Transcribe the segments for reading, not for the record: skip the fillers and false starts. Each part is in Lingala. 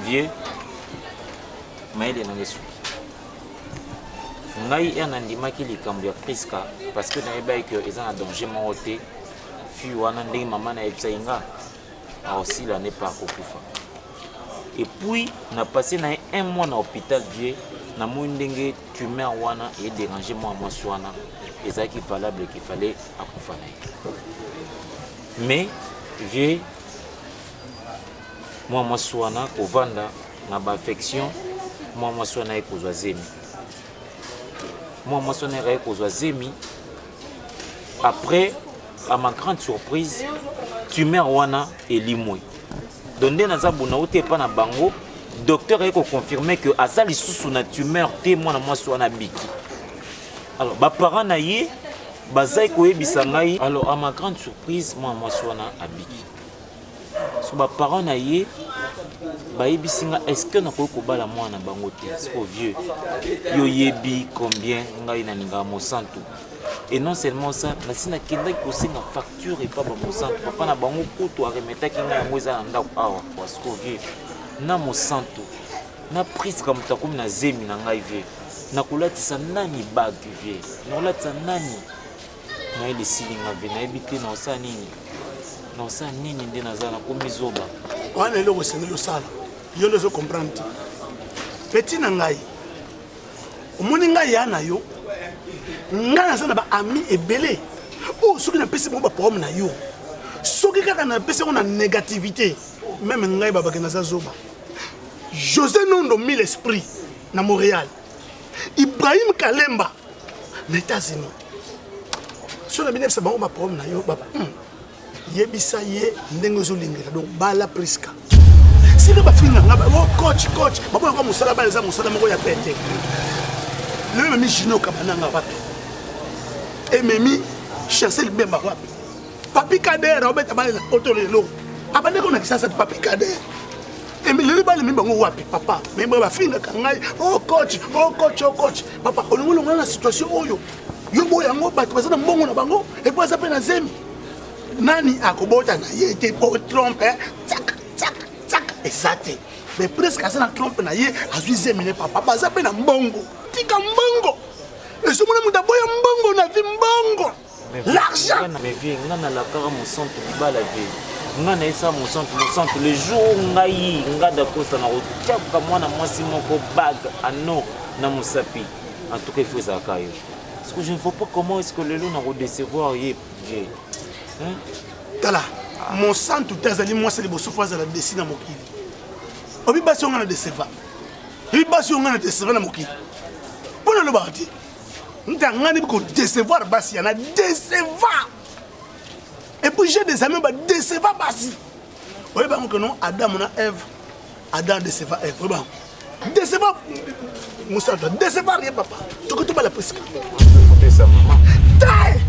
vieux maïle na ngesu ngai yana ndimaki likambo ya Priska parce que na que ils ont un danger moroté fi wana ndenge maman na epsa inga aussi là n'est pas kokufa et puis na passé na un mois na hôpital vieux na ndenge tumeur wana et déranger moi swana et ça qui valable qu'il fallait akufa na mais vieux moi swana kovanda na ba affection moi swana e kozwa zemi moi swana e kozwa zemi après à ma grande surprise tumeur wana elimwe donné naza bona ote pa na bango docteur a confirmé que azali sous na tumeur te mwana mwasi wana biki alors ba parents na ye bazai ko yebisa ngai alors à ma grande surprise mwana mwasi wana abiki so ba parents na ye ba yebisinga est-ce que na ko bala mwana bango te c'est vieux yo yebi combien ngai na ninga mo santu et non seulement ça na sina kenda ko singa facture et pas mo santu papa na bango kutu a remetaki ngai yango eza na ndako awa parce que vieux na mo santu na prise comme ta comme na zemi na ngai vieux na kulatisa nani bag vieux na kulatisa nani na ile silinga vieux na ebite na osa nini nde nazana komizoba wana eloko sengeli osala yo ndezo comprendre petit na ngai omoni ngai ya na yo ngai naza na baami ebele oyo soki napesi bango baproblème na yo soki kaka napesi yango na négativité même ngai babake naza zoba José Nondo mille esprit na Montréal Ibrahim Kalemba na États-Unis so na binefsa bango baproblème na yo baba yebisa ye ndenge ozolingela donc bala Priska sika bafinga nga coach bapona kwa musala bala za musala moko ya pete le memi jino kabananga wapi ememi Chancel Bemba wapi papi Kader obeta bala na otolelo abande ko na kisasa papi Kader emeli bala mimba ngo wapi papa memba bafinga kangai coach papa olongolo ngana situation oyo yo boya ngo bato bazana mbongo na bango e po azape na zemi nani akobota na ye te po trompe tsak exacte mais presque à ça na trompe na ye azuize mine papa baza pe na mbongo tika mbongo et ce monde muta boya mbongo na vi mbongo l'argent mais vie ngana la kara mon centre bala vie ngana esa mon centre le jour ngai ngada kosa na rotiaka mwana mwasi moko bag ano na musapi en tout cas il faut ça kayo parce que je ne vois pas comment est-ce que le loup n'a redécevoir ye hein tala mon sang tout azali moi c'est les bosso fois à la dessiner mokili obi basi on a déceva obi basi on a déceva na mokili pona lo bati ntangani ko décevoir basi yana déceva et puis j'ai des amis ba déceva basi obi ba ngo non Adam na Ève Adam déceva Ève obi ba déceva Moussa déceva rien papa to ba la Priska ça maman tai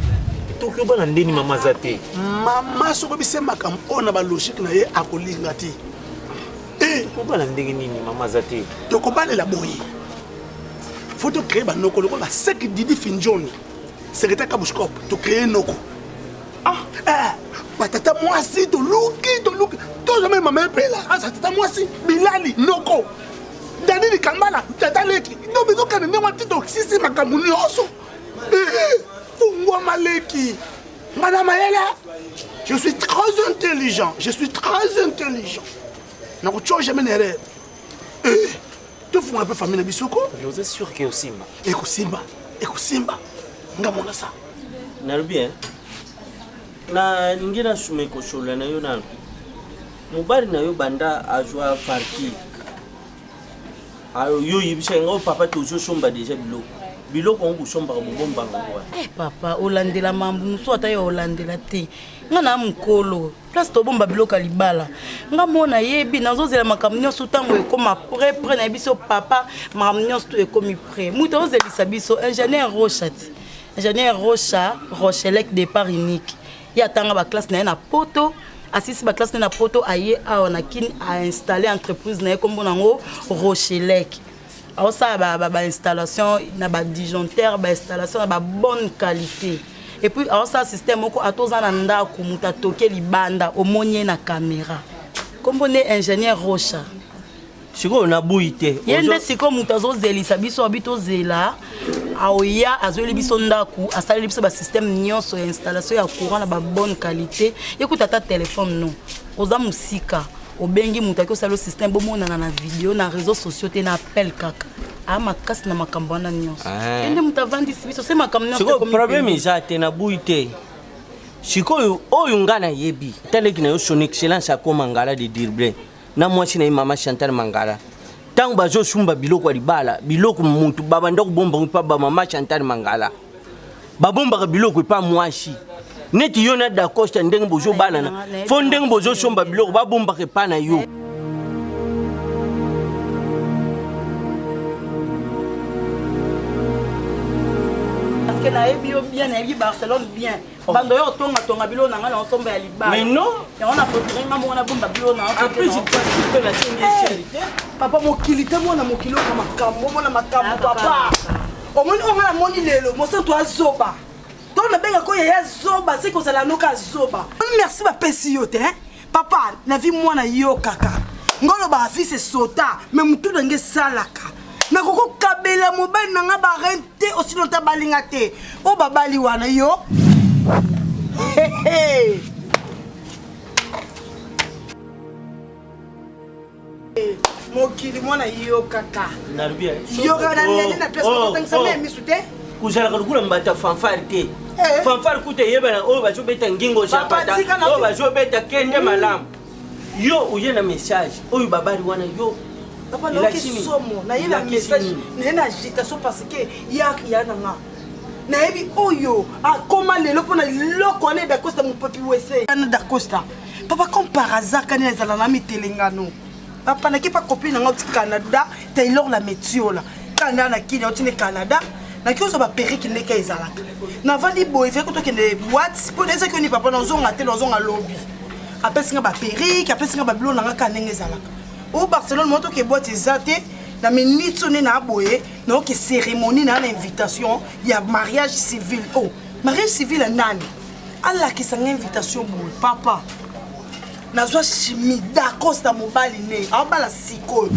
to ba na ndeni mama zate mama so bise makam ona ba logique na ye akolinga ti ko ba na ndenge nini mama zate to ko ba la boyi faut to créer ba noko loko la sek Didi Finjoni secrétaire Kabushkop to créer noko patata mwasi to luki to jamais maman pela tata mwasi Bilali noko Danili Kambala tata leki to bizo kana ne mwati to sisi makamuni oso Fungwa maleki madame Ayala je suis très intelligent na ko jamais une erreur tu fais un peu famille na bisoko je suis sûr que osimba ekosimba ngamona ça na bien na ngina sume ko shola na yo na mobali na yo banda azwa farki ayo yo yibisa ngo papa toujours somba déjà biloko ngo somba ko bomba ngo papa olandela mambu muso ata yo olandela te ngana mukolo place to bomba biloko libala ngamona yebi nazozela makamnyo sutango ekoma près na biso papa makamnyo to ekomi près muto ozelisa biso ingénieur Rocha Rochelec départ unique ya tanga ba classe na poto assisi ba classe na poto aye aona kini a installer entreprise na kombo nango Rochelec alors ça ba installation na ba disjoncteur ba installation na ba bonne qualité et puis alors ça système moko atoza na ndako muta toke libanda omonye na caméra kombo ne ingénieur Rocha siko na buite yende siko mutu azozelisa biso abi tozela aoya azoyeli biso ndaku asaleli biso basystème nyonso ya installation ya courant na babonne qualité ekuta ata telefone no oza mosika obengi mutu aki osala système bomonana na video na réseaux sociaux te na appel kaka aya makasi na makambo wana nyonso yende mutu avandisi biso se makambo siko problème eza te na buite sikoyo oyo nga nayebi taleki na yo son excellence akoma ngala de dirble na mwasi na ye mama Chantal Mangala ntango bazosumba biloko ya libala biloko mutu babanda kobomba mpa bamama Chantal Mangala babombaka biloko epa mwasi neti yo na dacosta ndenge bozobanana fo ndenge bozosomba biloko babombaka epa na yo que na ebi yo bien na ebi Barcelone bien bando yo tonga bilo na ngala nsomba ya libala mais non ya on a préféré nga mona bomba bilo na en plus tu peux la charité papa mokilité mona mokilo kama makambo mona makambo papa omoni onga moni lelo mosantu azoba donc na benga ko ya zoba c'est que ça la noka zoba merci ba pesi yo te hein papa na vie mwana yo kaka ngolo ba vie c'est sota mais mutu ndenge salaka na koko kabela mobile nanga ba rente aussi longtemps balinga te o babali wana yo mokili mwana yo kaka narbia yo kana nene na place ko tangisa me misute kuzala kalukula mbata fanfare te fanfare kute yebana o bazo beta ngingo japata o bazo beta kende malamu yo uye na message oyo babali wana yo papa na kisomo na yena message na agitation parce que ya nanga na yebi oyo akoma lelo pona loko ne da Costa mon papi wese na da Costa papa comme par hasard quand ils allaient na mitelengano papa na ki pa copine na ngoti Canada Taylor la metiola kana na kini otine Canada na ki ozo ba periki ndeka ezalaka na vandi boy fe ko to kende boîte pour des que ni papa na zonga te zonga lobby après singa ba periki après singa ba bilo na ngaka ndenge ezalaka au Barcelone moto ke boîte ezate na minute on na boye na ke cérémonie na invitation ya mariage civil oh mariage civil nani alla ki sanga invitation boye papa na zo chimie d'Acosta mobile ne abala siko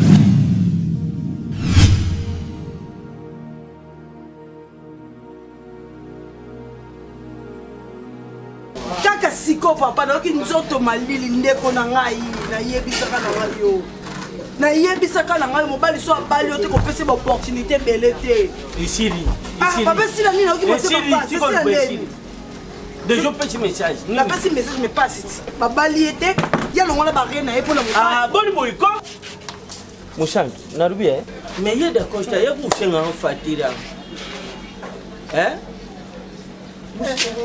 kaka siko papa na ki nzoto malili ndeko na ngai na yebisaka na ngai yo na yebisaka na ngai mobali so abali yo te kopesa ba opportunité belé te isiri papa si la nini oki papa déjà petit message na pesi message me passe babali ete ya longola ba rien na epona ah boni boyko moshanto narubi mais ye da Costa ya kusenga fatira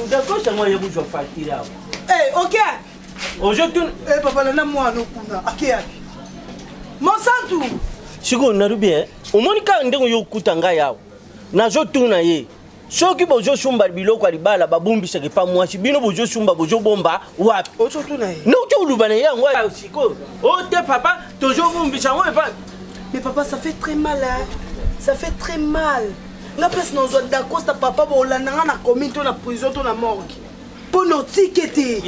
da Costa moi ya bujwa fatira ok aujourd'hui papa na moi no kuna akia Monsanto siko narubi omoni ka ndengo yokutanga yawo nazo tuna ye soki bozo sumba biloko alibala babumbisa ke pa mwasi bino bozo sumba bozo bomba wapi ozo tuna ye no to lubana yango siko o te papa tozo bumbisa ngo pa mais papa ça fait très mal hein ça fait très mal nga place na zo d'Acosta papa bolanda nga na commune to na prison to na morgue pour notikete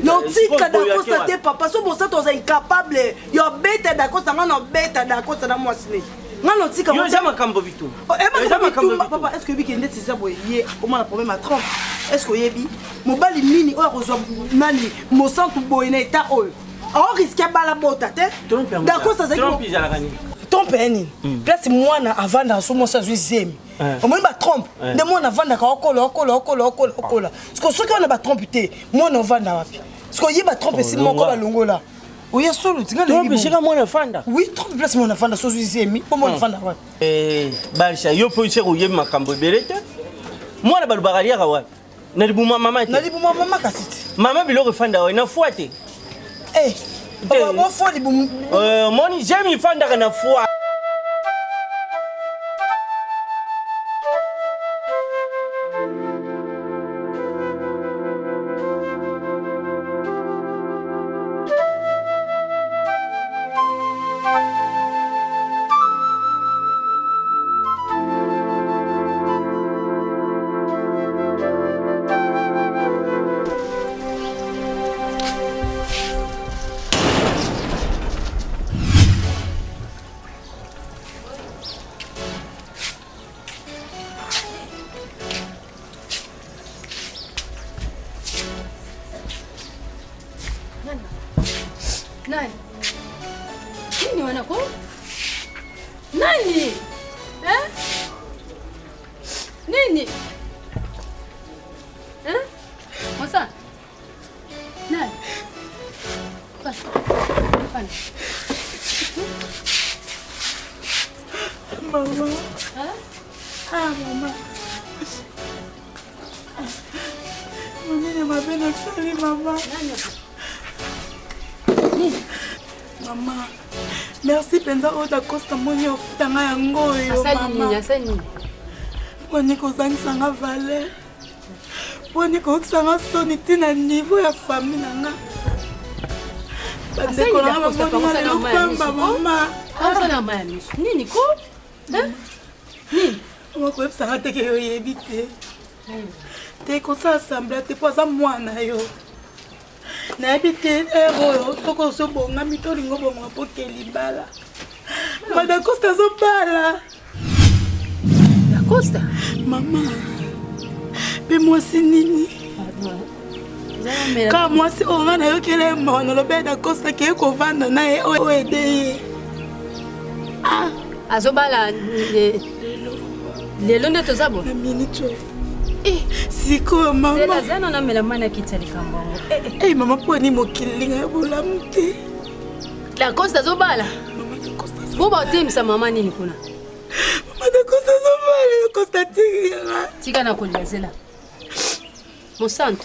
notika d'Acosta te papa so bosa to incapable yo beta d'Acosta nga no beta d'Acosta na mwasi nga notika yo za makambo bitu papa est-ce que bi kende c'est ça boye comment la problème à trompe est-ce que yebi mobali nini o rezo nani Monsanto boye na état oyo on risque bala bota te d'Acosta ça trompe za la gani trompe nini place mwana avanda so mo sa zemi omoni ba trompe nde mwana avanda ka okola parce que soki on a ba trompe te mwana ovanda wapi parce que yeba trompe si moko ba longola oya solo tinga trompe shika mwana fanda oui trompe place mwana fanda so zemi po mwana fanda wapi barisha yo po iseko yeba makambo belete mwana balubagalia ka wapi na libuma mama kasiti mama biloko fanda wa na fuate papa fo libum moni jemi fanda kana fuate Nini wanako? Nani? Eh? Nini? Eh? Mosa? Nani? Pana. Mama. Hein? Ah, maman. Mwenye mabena sali mama. Mama. Merci penza oda costa mwenye ofutanga yango yo mama. Asali. Mwenye kozangisa nga valeur. Mwenye kozangisa soni tina niveau ya famille nanga. Bandeko na mama na lopamba mama. Asala mami. Nini ko? Hein? Nini? Mama ko epsanga teke yo yebi te. Te kosa assemblée te poza mwana yo. Nayebi te oyo soko osobonga mito olingo bonga mpo kelibala. Mada Costa azobala. Da Costa? Mama. Mpe mwasi nini? Ka mwasi oyo nga nayokela ye mono lobe Da Costa keye kovanda na ye oyo ede ye. Azobala lelo nde toza bo? Na minute oyo. Sikoyo mama. Zana na mela mana kitali kambongo. Mama poni mokili nga bolamu te. Da Costa azobala? Mama Da Costa azobala. Boba otemisa mama nini kuna? Mama Da Costa azobala. Da Costa tigila. Tika na koliazela. Mosanto.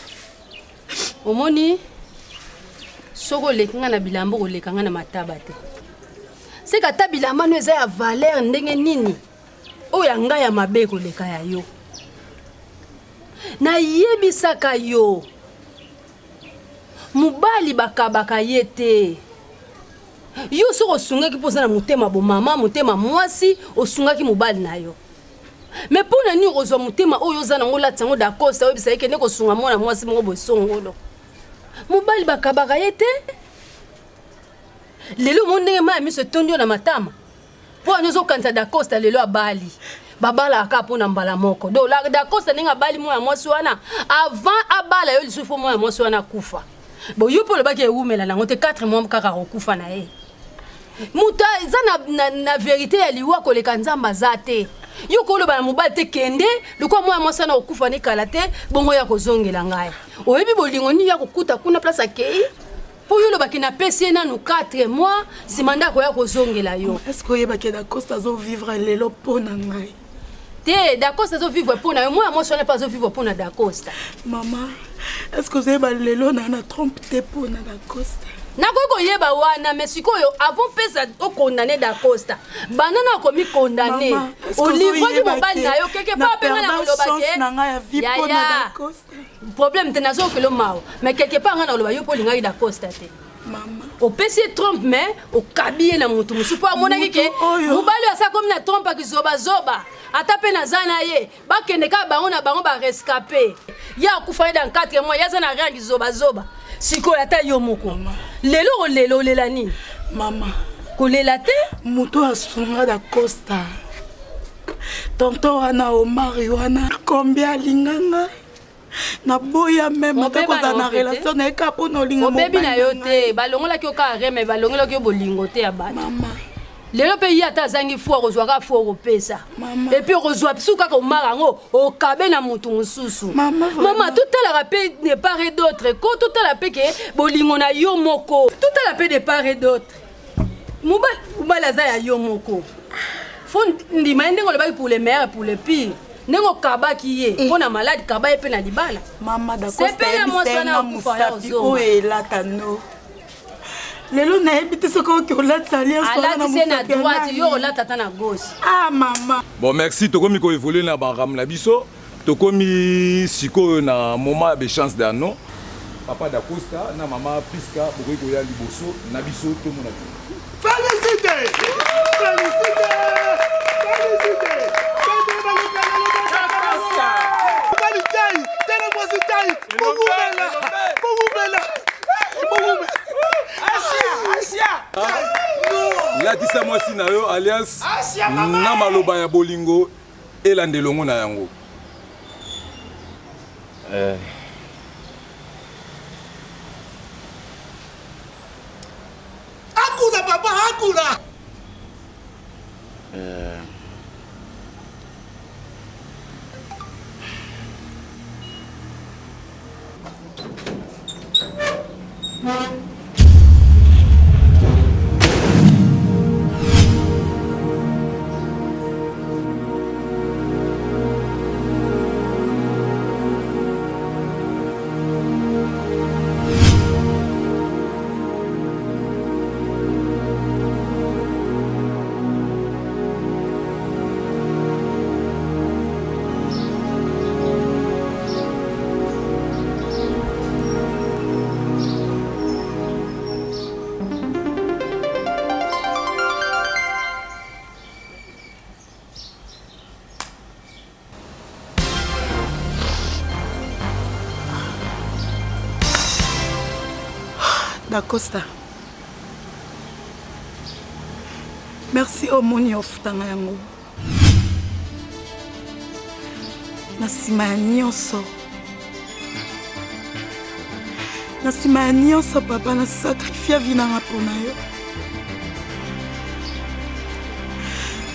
Omoni soko lekinga na bilambo kolekanga na mataba te. Seka ta bilamba no eza ya valeur ndenge nini? Oya nga ya mabe koleka ya yo. Na yebisaka yo. Mubali bakabaka ye te. Yo soko osungaki poza na mutema bo mama mutema mwasi osungaki mubali na yo. Mais pour na ni ozwa mutema oyo za nango latango Da Costa oyebisa yeke ndeko sunga mwana mwasi moko bosongolo. Mubali bakabaka ye te. Lelo mondenge ma miso tondio na matama. Po nyozo kanza Da Costa lelo abali. Babala aka pona mbala moko. Do la Da Costa ninga bali mwana mwasi wana avant abala yo lisufu mwana mwasi wana kufa. Bo yo po le baki eumela nango te 4 mois kaka kokufa na ye. Muta za na vérité ya liwa koleka nzamba za te. Yo ko loba na mobali te kende lokwa mwana mwasi wana okufa ne kala te bongo ya kozongela ngai. Oyebi bolingo ni ya kokuta kuna place akei. Po yo loba kina pesi na nous 4 mois simanda ko ya kozongela yo. Est-ce que oyeba Da Costa zo vivre lelo pona ngai? Te Da Costa zo vivre pona yo moi je ne pas zo vivre pona Da Costa. Maman, est-ce que oyeba lelo na trompe te pona Da Costa? Nakoko yeba wana mais sikoyo avant pesa o condamner Da Costa. Banana komi condamner. Au livre du mobile na yo quelque part penga na loba ke. Na ya vie pona Da Costa. Problème te nazo ke lo mao mais quelque part nga na loba yo polinga Da Costa te. Maman. Au PC trompe mais au kabie na mutu musupo amona ke mobali asa comme na trompe ki zoba zoba. Ata pe na zana ye bakende ka bango na bango ba rescapé. Ya kufa dans 4 mois ya zana rangi zoba zoba. Siko ata yo moko. Lelo lela nini? Mama. Kolela te? Mutu asunga Da Costa. Tonton wana Omar wana combien linganga? Na boya même atakoza na relation na ekapo no linga mo. Obebi na yo te, balongola ki oka reme, balongola ki bolingo te ya bana. Mama. Lelo pe yata zangi fo kozwaka fo kopesa. Et puis kozwa psuka ko marango o kabe na mutu mususu. Mama tout à la rapé de part et d'autre. Ko tout à la pe ke bolingo na yo moko. Tout à la pe de part et d'autre. Mubala za ya yo moko. Fo ndima ndenge le pour les meilleurs pour les pires. Nengo kaba kiye pona malade kaba epe na libala. Mama Da Costa ya musapi o elata no. Lelo na ebite soko ki olata alliance na musapi na droite yo olata ta na gauche. Ah mama. Bon merci tokomi ko évoluer na baram na biso. Tokomi siko na moment de chance d'anno. Papa Da Costa na mama Priska bokoy ko ya liboso na biso to mona. Félicité. Félicité. Félicité. La tisa mwasi na yo alliance na maloba ya bolingo elandelongo na yango. Akuda papa kuna. Dacosta. Merci au moni ofutanga yango. Nasima ya nyonso. Nasima ya nyonso papa na sacrifice vinanga pona yo.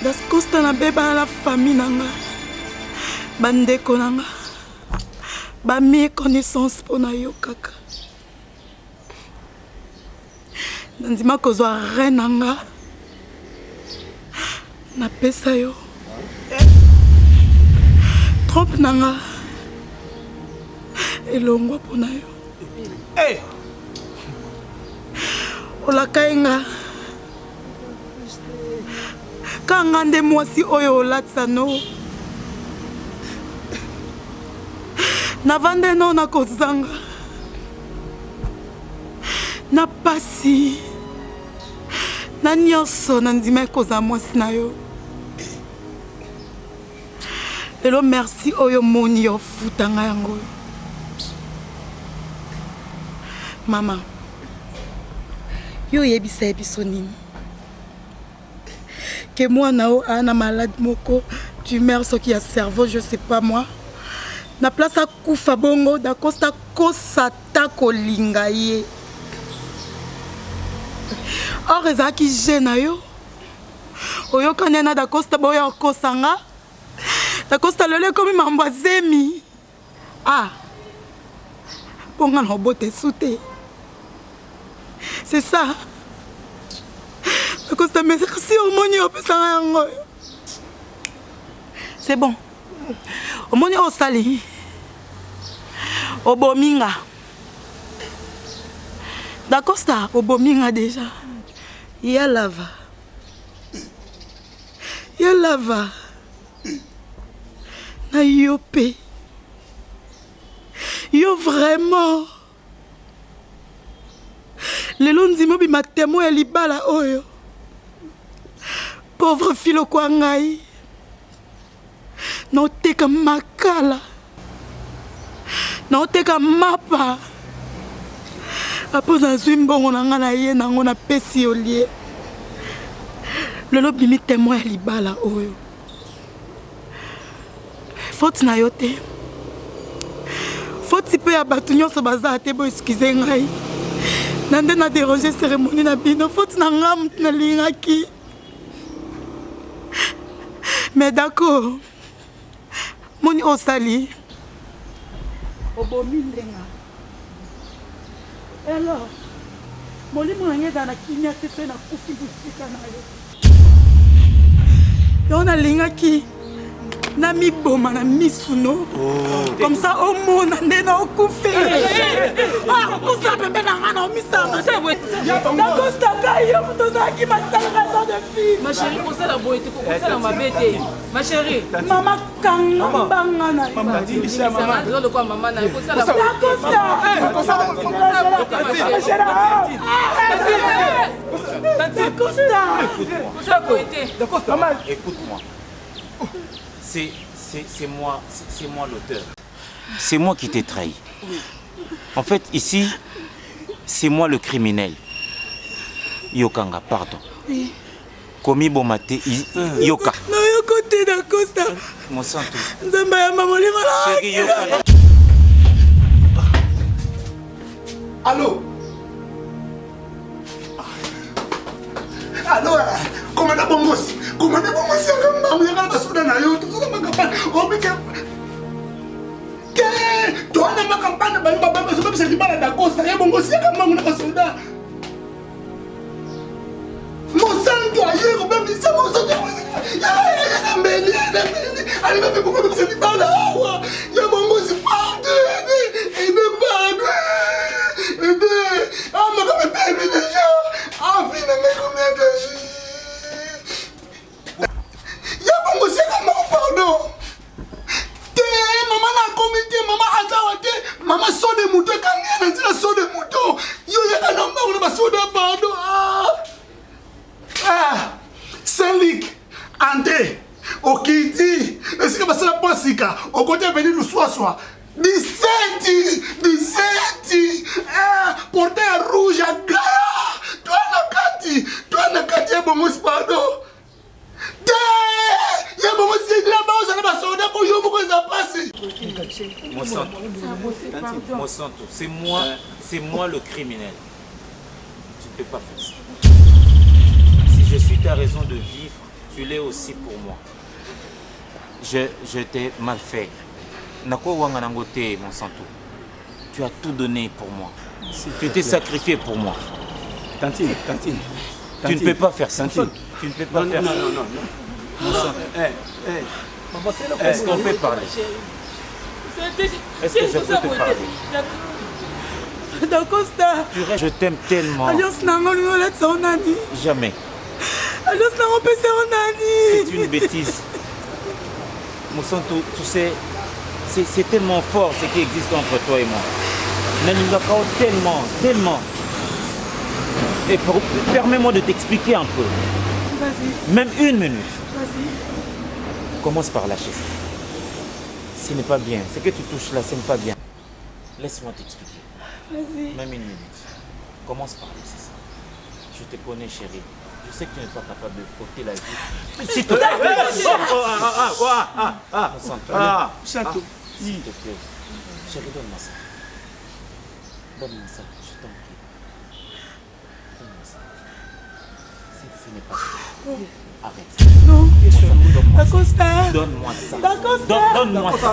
Dacosta na beba la famille nanga. Bandeko nanga. Ba mi connaissance pona yo kaka. Nandima kozwa reine nanga na pesa yo trompe nanga elongwa pona yo olakayenga kanga nde mwasi oyo olatisa no navande no na kozanga na pasi na nyonso nandima ekozala mwasi na yo lelo merci oyo moni yo futanga yango mama yo yebisa biso nini ke mwana o ana malade moko tumeur soki ya cerveau je sais pas moi na place akufa bongo Dacosta kosata kolinga ye or ezalaki je na yo oyokani na Dacosta boya okosanga Dacosta lelo ekomi mambo azemi ponga na obote sute c'est ça Dacosta merci omoni opesanga yango c'est bon omoni osali obominga Dacosta obominga déjà ya lava na yo pe yo vraiment lelo ndimo bima temo ya libala oyo pauvre filo kwa ngai naoteka makala naoteka mapa apo nazwi mbongo na nga na ye nango napesi yo lie lelo bimi temo ya libala oyo faute na yo te faute mpe ya bato nyonso baza te bo excuse ngai na nde na déranger cérémonie na bino faute na nga motu nalingaki mais d'accord moni osali obomi ndenga alors molimo na ngai ezala na kimia te soki nakufi bosika na yo yo nalingaki na miboma na misuno comme ça omona nde na okufi okusa pembe na nga na omisanga Dacosta kai yo moto ozalaki masala raison de fille ma chérie kosala boye te kokosala mabe te ma chérie mama kanga mbanga na yo lokwa mama na yo kosala Dacosta, écoute-moi. C'est moi l'auteur. C'est moi qui t'ai trahi. En fait, ici, c'est moi le criminel. Yokanga, pardon. Oui. Komi bomate, Yoka. Non, Yokote Dacosta. Mon santo. Nzamba ya mama li mala. Chérie, Yoka. Allô? Alors, commandant Bongos, il y a un soudan à yo, tout ça, ma campagne. Oh, mais toi, dans ma campagne, c'est comme si tu parles d'accord, ça y est, Bongos, il y a quand même un soldat. Mon sang doit y aller, mon sang doit y aller. Allez, mais pourquoi tu ne parles pas? Il y a Bongos, c'est pas de. Ah, mais comme bébé déjà. Ah, finalement, combien de jours? Il y a Bongos, c'est comme pardon. Maman n'a comité, maman a zawate, maman saut de moutons, quand il y a un saut de moutons. Yo, il y a un homme, on va sauter, pardon. Ah, Saint-Luc, André, Okiti, est-ce que c'est la Possika, au côté venu le soir, 17, porter un rouge à Gaïa, toi Nakati, bon, pardon. Monsanto, c'est moi le criminel. Tu ne peux pas faire ça. Si je suis ta raison de vivre, tu l'es aussi pour moi. Je t'ai mal fait. Nako Wanganangote, Monsanto. Tu as tout donné pour moi. Tu t'es sacrifié pour moi. Tantine. Tu ne peux pas faire ça. Tu ne peux pas faire ça. Non. Est-ce qu'on peut parler? Est-ce que je peux te parler? Dacosta. Je t'aime tellement. Alliance Nango, lui, on l'a dit son ami. Jamais. Alliance Nango, peut ser un ami. C'est une bêtise. Monsanto, tu sais, c'est tellement fort ce qui existe entre toi et moi. Naningakao, tellement. Et permets-moi de t'expliquer un peu. Vas-y. Même une minute. Vas-y. Commence par lâcher ça. Ce n'est pas bien. Ce que tu touches là, ce n'est pas bien. Laisse-moi t'expliquer. Vas-y. Même une minute. Commence par laisser ça. Je te connais, chérie. Je sais que tu n'es pas capable de porter la vie. S'il te plaît. Château. S'il te plaît. Chérie, donne-moi ça. Donne-moi ça, je t'en prie. Donne-moi ça. Ce n'est pas vrai. Arrête. Non. Dacosta. Donne-moi ça. Donne-moi ça.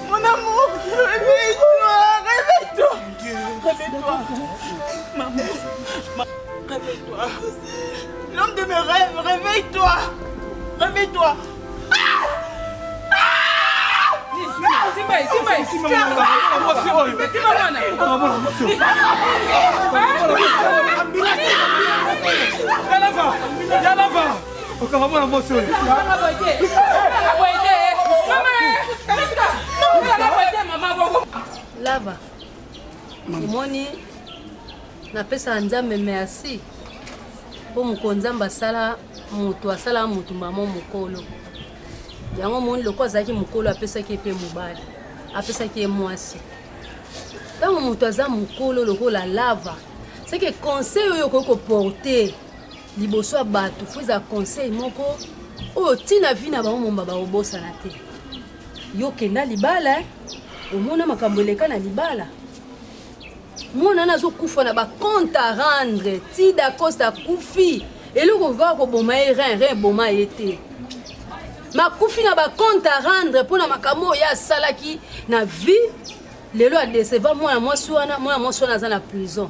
Mon amour, réveille-toi. Maman, réveille-toi. L'homme de mes rêves, réveille-toi. Réveille-toi. Okamama na mosi oyo. Lava. Omoni napesa nzambe merci. Po mukonzamba asala mutu asala mutu mbamo mukolo. Yango moni loko azaki mukolo apesaki epe mobali. Apesaki mwasi. Tango mutu aza mukolo lokola Lava. C'est que conseil oyo ko porter liboso ya bato fuza conseil moko oyo tina vi na bango momba baobosana te. Yo kenda libala omona makambo eleka na libala. Mona nazo kufa na ba compte à rendre ti da costa kufi eloko va ko boma rein boma ete. Ma kufi na ba compte à rendre pona makambo ya salaki na vie lelo a déceva moi mwasi wana za na prison.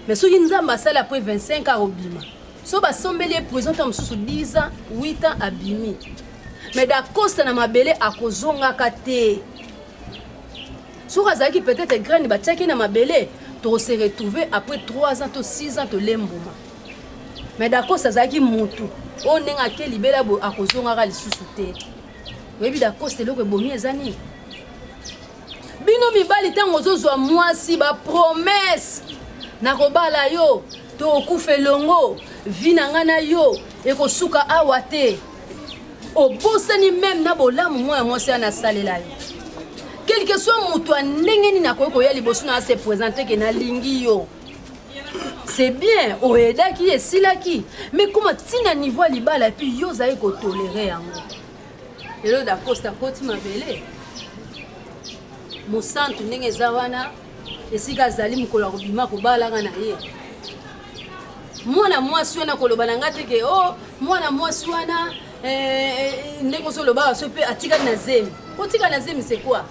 Mais soki nzamba asala après 25 ans obima. So ba sombeli prison ta mususu 10 ans, 8 ans abimi. Mais da costa na mabele akozonga kate. So razaki peut-être grande ba tchaki na mabele to se retrouver après 3 ans to 6 ans to lembuma. Mais da costa zaki mutu. O nenga ke libela bo akozonga ka lisusu te. Webi da costa loko bomi ezani. Bino mibali tango zozwa mwasi ba promesse. Nakobala yo to okufe longo vina ngana yo ekosuka awa te obosani même na bolamu moya mwasi ana salela yo quel que soit mutu ndenge ni nakoyeko ya liboso na se présenter ke na lingi yo c'est bien oedaki esilaki mais comment tina niveau libala puis yo zayi ko tolérer yango lelo da costa koti mabele mosantu ndenge zawana esika zali mukolo akobima kobalanga na ye mwana mwasi wana koloba na ngate ke oh mwana mwasi wana ndeko so loba so pe atika na zemi otika na zemi c'est quoi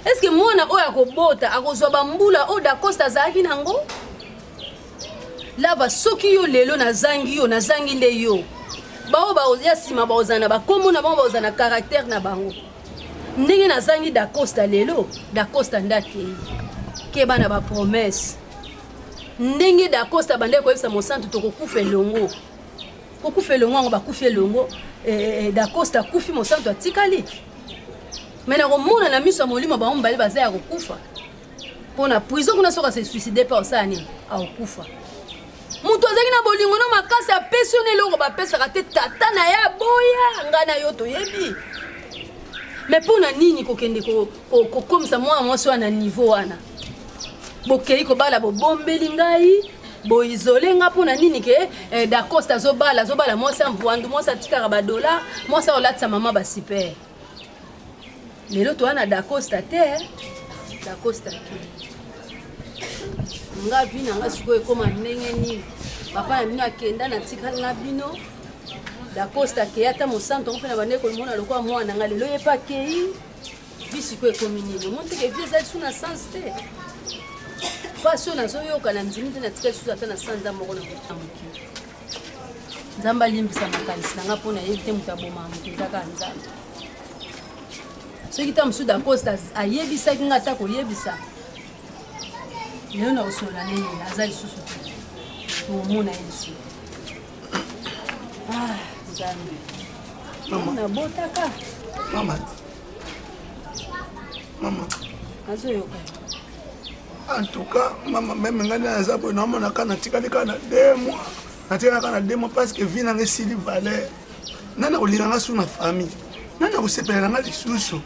est-ce que mwana oya kobota akozwa bambula o da costa zaki nango Lava soki yo lelo na zangi nde yo bao ba ya sima ba ozana ba komo na ba ozana caractère na bango ndenge na zangi da costa lelo da costa ndake ke bana ba promesse ndenge da costa bande ko efsa mosantu to kokufa longo ngo ba kufa longo da costa kufi mosantu atikali mena ko mona na miso molimo ba ombali baza ya kokufa pona prison kuna soka se suicider pa osani a okufa mutu azaki na bolingo no makasi apesione longo ba pesa te tata na ya boya ngana yo to yebi mais pona nini kokende ko comme ça moi so na niveau wana bokei ko bala bo bombeli ngai bo isolé nga pona nini ke da costa zo bala moi sa mvuandu moi sa tikara ba dollar moi sa olatsa mama ba super lelo to ana da costa te da costa te nga bina nga siko ekoma ndenge nini papa na bino akenda na tikala nga bino da costa ke ata mosanto ngopena bande ko mona lokwa mwana nga lelo yepa kei bisiko ekomi nini monte ke visa suna sans te passion na zoyoka na nzimi te na tika suza ata na sanza moko na kotambuki nzamba limbisa makanisi nanga mpona yebi te moto aboma moto ezaka nzambe soki ta mosusu da costa ayebisaki nga ata koyebisa lelo na kosola nini aza lisusu te tomona ye lisusu nzambe nabotaka mama azoyoka en tout cas mama même ngani aza boye naomona ka natikali ka na 2 mois natikali ka na 2 mois parce que vie nanga esili valeur nana kolinganga su na famille nana kosepelela nga lisusu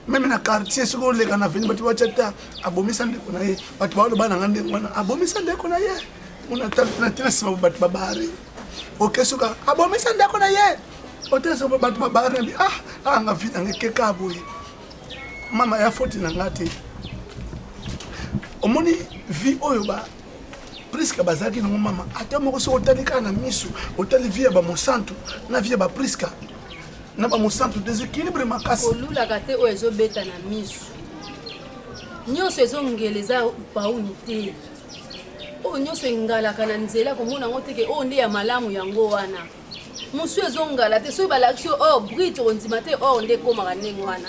même na quartier soki oleka na veni bato bacata abomisa ndeko na ye bato baoloba nanga ndenge wana abomisa ndeko na ye natina nsima bato babari oke soka abomisa ndeko na ye otena soka bato babari nabi anga vi nanga ekeka boye mama ya foti na nga te omoni vie oyo ba Priska bazaki nango mama ata moko so otali ka na miso otali vie ba mosantu na vie ba Priska na ba mosantu déséquilibre makasi olula kate o ezobeta na miso nyonso ezongeleza pauni te o nyonso engalaka na nzela komona ngo teke o nde ya malamu yango wana musu ezongala te so balakisi o brite ondima te o nde komaka ndenge wana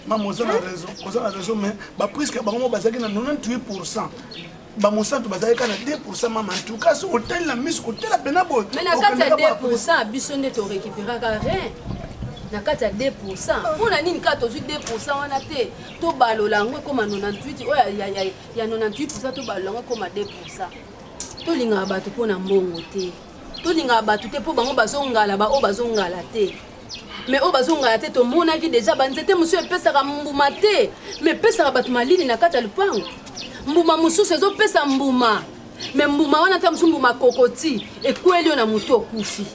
Maman, vous avez raison, mais Priska bango bazaki na 98%. ba Monsanto bazali kana 2% mama en tout cas hôtel la mise hôtel la benabo mais na kati ya 2% biso nde to récupérera rien na kati ya 2% mpona nini kaka tozwi 2% wana te tobalola yango ekoma 98 oyo ya 98% tobalola yango ekoma 2%. Tolingaka bato mpona mbongo te tolingaka bato te mpo bango bazongala baoyo bazongala te mais oyo bazongala te tomonaki deja banzete mosusu epesaka mbuma te mais epesaka bato malili na kati ya lupango. Mbuma mosusu ezopesa mbuma mais mbuma wana te mosusu mbuma kokoti ekweli yo na motu okufi.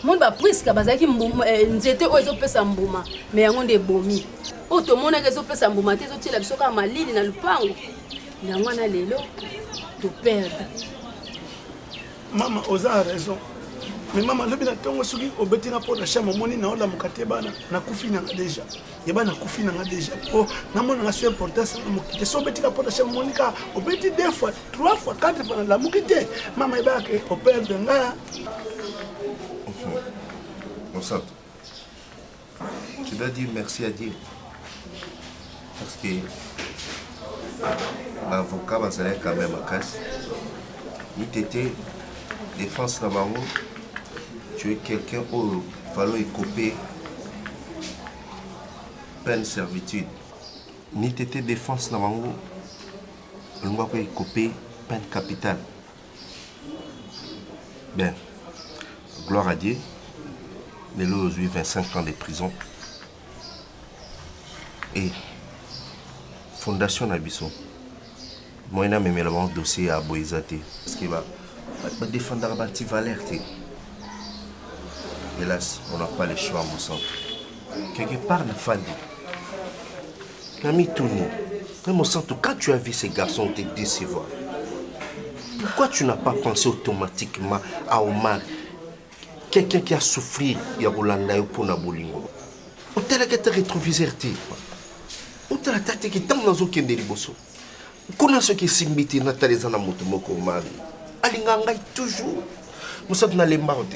Moni bapriska bazalaki nzete oyo ezopesa mbuma mais yango nde ebomi oyo tomonaki ezopesa mbuma te ezotiela biso kaka malili na lupango yango wana lelo toperde. Maman oza raison mais maman lobi na tongo soki obeti na pona chambre moni na ola mukate bana na kufi na déjà ye bana kufi na déjà oh na mona na so importance na mukite so obeti na pona chambre moni ka obeti 2 fois 3 fois 4 fois la mukite maman eba ke operde nga. Monsanto, tu dois dire merci à Dieu parce que l'avocat va s'aller quand même à casse. Ni t'étais défense là-bas, tu es quelqu'un où il fallait couper peine servitude. Ni t'étais défense là-bas, on va couper peine capitale. Bien, gloire à Dieu. Nélo aujourd'hui 25 ans de prison. Et Fondation Nabiso. Moi, je vais me dossier à Boisate. Parce qu'il va défendre la valeur. Hélas, on n'a pas le choix, mon sang. Quelque part, la famille. L'ami Tony, mon sang, quand tu as vu ces garçons te décevoir, pourquoi tu n'as pas pensé automatiquement à Omar? Quelqu'un qui a souffert, il y a Rolanda pour Nabolingo. On t'a été rétroviseur. On t'a été qui dans aucun dériboso. On a ce qui s'est mis dans ta les anamotomoko mari. Alinganga toujours. Nous sommes dans les mardes.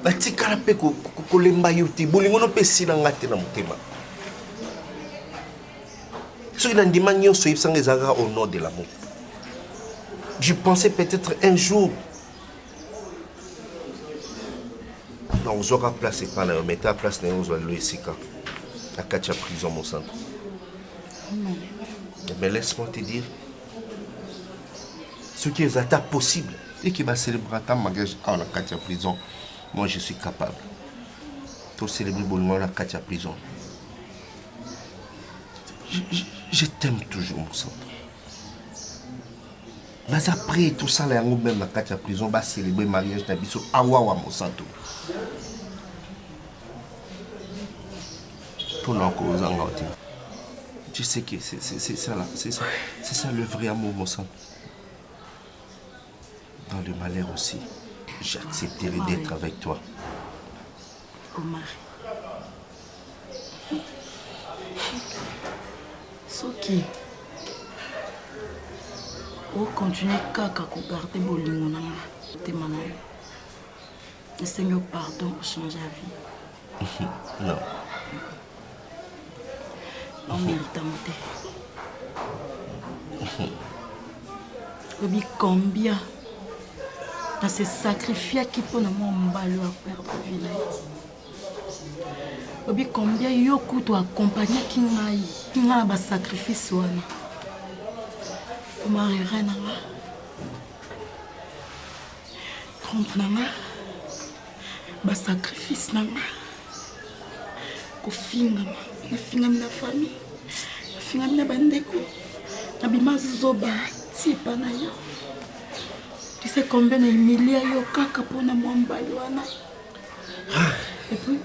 La tikarape ko lemba yuti. Bolingo no pesi na ngate na mutema. Ce qui n'a dit manio so ipsanga ezaka au nom de l'amour. Je pensais peut-être un jour. On aura placé par là, on mettait à place dans l'Oesika, à Katia prison, mon centre. Mais laisse-moi te dire, ce qui est possible, et qui va célébrer ta mariage à la Katia prison, moi je suis capable. De célébrer le à Katia prison. Je t'aime toujours, mon centre. Mais après tout ça, là, même la Katia prison va célébrer le mariage d'Abisso à Wawa, mon centre. Tu sais que c'est ça là, c'est ça le vrai amour, mon sang. Dans le malheur aussi, j'accepterai d'être avec toi. Omar. Soki. On continue à garder bolingo na te manai. Le Seigneur pardon pour changer la vie. Non. On mérite à monter. Combien dans ces sacrifices qui pour nous m'emballer à perdre la vie. Combien yo kuto accompagner qui n'a pas sacrifice wana. Comment rien n'a trompe n'a ba sacrifice n'a ko finga na famille na finga na bandeko na bimazoba si pa na yo. Tu sais combien de milliers yo kaka pona mwambali wana. Et puis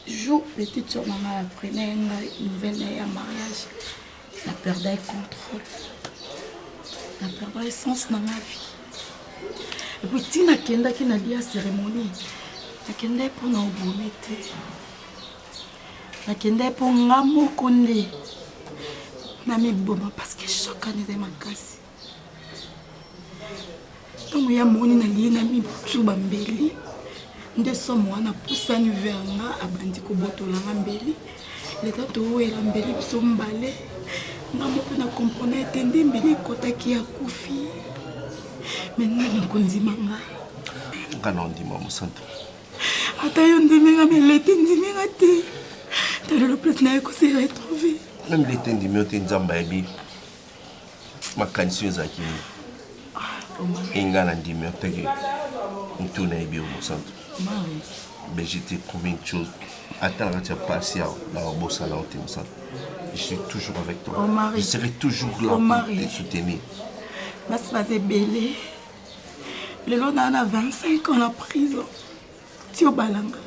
jour petite soeur maman apprenait une nouvelle à mariage. La perdait contrôle. La perdait sens dans ma vie. Et puis tina kenda qui n'a dit à cérémonie. La kenda pour nous bonneté. La kenda pour ngamo konde. Na mi boma parce que choc année ma casse. Donc ya moni na lié na mi tsuba mbeli. Nde somo wana pusani verna abandi ko botola mbeli. Le tato we la mbeli biso mbale. nga moko na comprendre ete ndembe nekotaki ya kufi maintenant nakondima nga nga na ondima mosantu ata yo ndiminga melete ndiminga te talelo place na ye kose retrouve même lete ndimi yo te nzambe ayebi makanisi oyo ezalaki nini enga na ndimi yo teke ntu nayebi yo mosantu mais je t'ai promis une chose attends la tu as passé là au beau salon je suis toujours avec toi je serai toujours là pour te soutenir nasi belé lelo na 25 ans en prison tu obalanga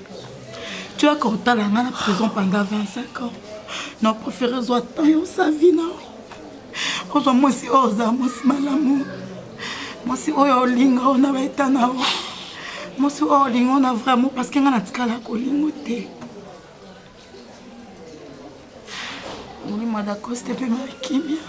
tu as kotalanga na prison pendant 25 ans na préféré zo temps yo sa vie na ozo mosi oza mosi malamu mosi oyo olinga ona baitana o mosi oyo olinga ona vraiment parce que nga na tikala kolingo te molimo dakoste mpe makimia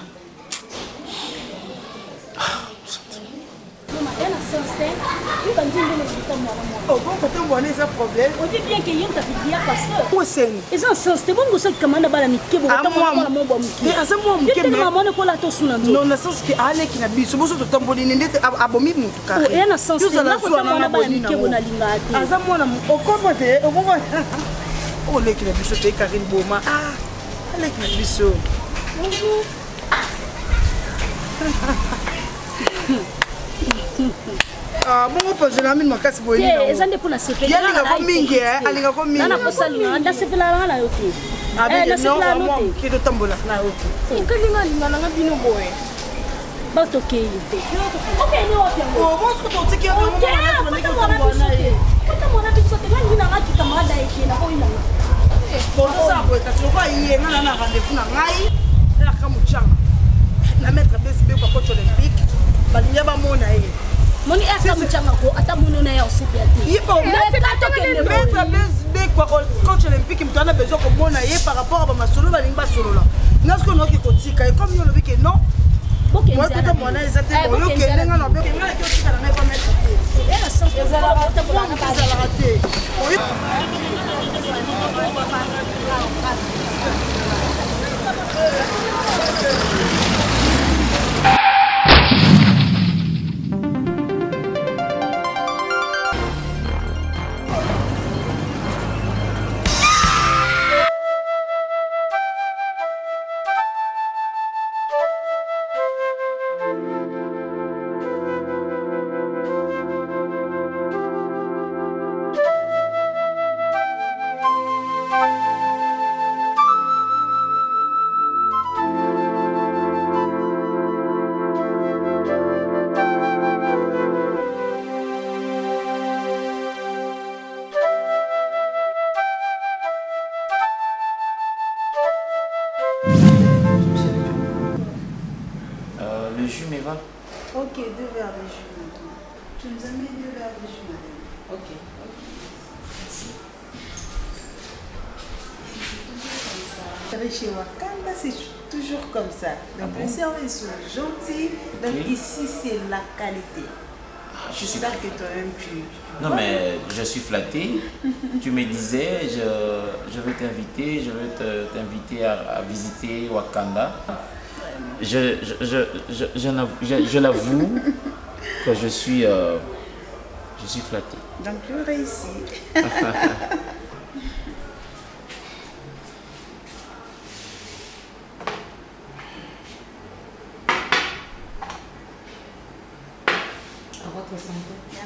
côté mbona eza problème odi bien que yenta bidia pasteur oseni eza sens te bongo so kamanda bala mikebo kama mo bo te asa mo mke mais mama ne kola to suna ndo non na sens que aleki na biso boso totamboli ndete abomi mutu ka e na sens te na ko kamanda bala mikebo na linga te asa mwana okombo te okombo oleki na biso te Karine Boma aleki na biso bongo pozela mini makasi boye te eza nde pona sepela yalinga ko mingi alinga ko mingi na kosalinga nda sepela na yo te na sepela no te kido tambola na yo te kalinga linga na bino boye bato ke te okay ni wote o bongo to tiki yo kota mona biso te ngi na ngaki kamada yake na ko ina bongo sa boye kasi ko ayenga na rendez-vous na ngai na kamuchanga na mettre BSB kwa coach olympique balinga ba mona ye moni aka mchanga ko ata muno na ya osipia te yipo mettre BSB kwa coach olympique mtana besoin ko mona ye par rapport à ba masolo balinga ba solola ngasko no ki kotika et comme yo lobi ke non moi tout mon eza te bon yo ke lenga na be nga ki otika na ngai ko mettre ela sans eza la raté Le jus m'éva. Ok, 2 verres de jus. Tu nous as mis 2 verres de jus, madame. Ok. Chez Wakanda, c'est toujours comme ça. Donc, les serveurs sont gentils. Donc, ici, c'est la qualité. J'espère que toi-même, tu... Non, mais je suis flatté. Tu me disais, je veux t'inviter, t'inviter à visiter Wakanda. Je l'avoue que je suis flatté. Donc, je réussis.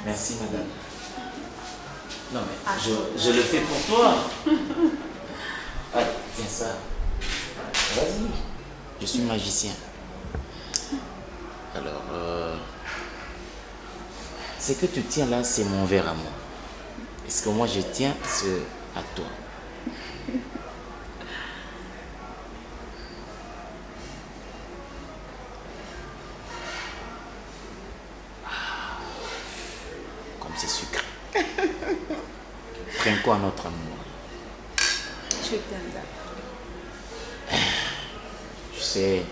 Merci, madame. Non, mais je le fais pour toi. Allez, tiens ça. Vas-y. Je suis magicien. Alors, ce que tu tiens là, c'est mon verre à moi. Et ce que moi je tiens, c'est à toi. Comme c'est sucré. Prends quoi notre amour? Je t'aime. Tu sais,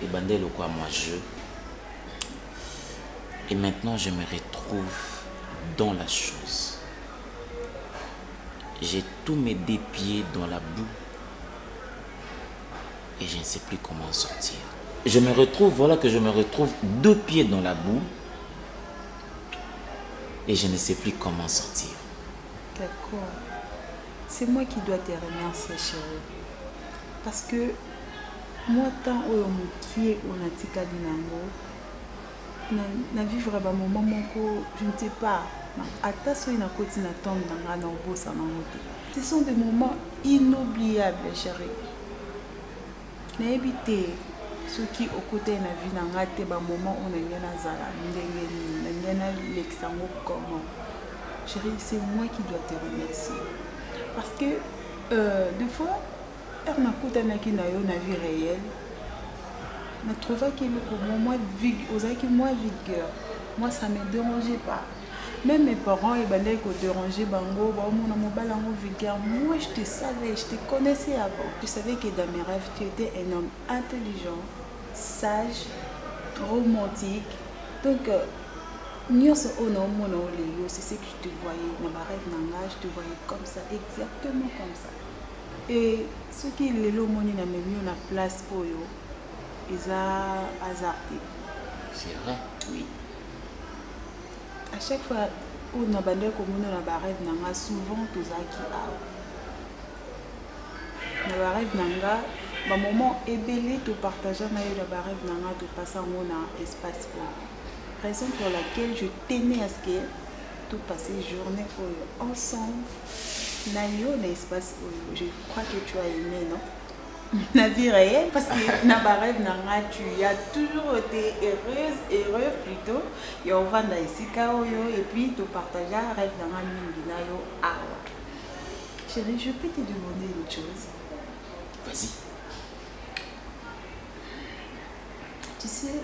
et Bandelo quoi moi et maintenant je me retrouve dans la chose. J'ai tous mes deux pieds dans la boue et je ne sais plus comment sortir. Je me retrouve, voilà que je me retrouve 2 pieds dans la boue et je ne sais plus comment sortir. D'accord. C'est moi qui dois te remercier, chérie. Parce que moi, tant que je suis na vivre un moment je ne sais pas. Ce sont des moments inoubliables, chérie. N'habitez ceux qui au côté de la vie n'ont pas été un moment où on a comment. Chérie, c'est moi qui dois te remercier. Parce que des fois, on a écouté na vie réelle. Je trouvais que le moment moi vigueur. Moi, ça ne me dérangeait pas. Même mes parents, ils me dérangeaient, bango, vigueur. Moi, je te savais, je te connaissais avant. Je savais que dans mes rêves, tu étais un homme intelligent, sage, romantique. Donc, c'est ce que je te voyais. Dans ma rêve, je te voyais comme ça, exactement comme ça. Et ce qui est le monde, il a mis en place pour eux. Ils ont hasardé. C'est vrai? Oui. À chaque fois où on a bandé comme on a rêve, souvent tous qui a. Dans rêve nanga, le moment est belé de partager na yo la rêve nanga de passer en espace. Raison pour laquelle je tenais à ce que tout passer journée ensemble. Na yo l'espace. Je crois que tu as aimé, non? La vie réelle, parce que na rêve nanga tu as toujours été heureux plutôt. Et on va dans ici et puis tu partages un rêve nanga mingi na yo awa. Chérie, je peux te demander une chose. Vas-y. Tu sais,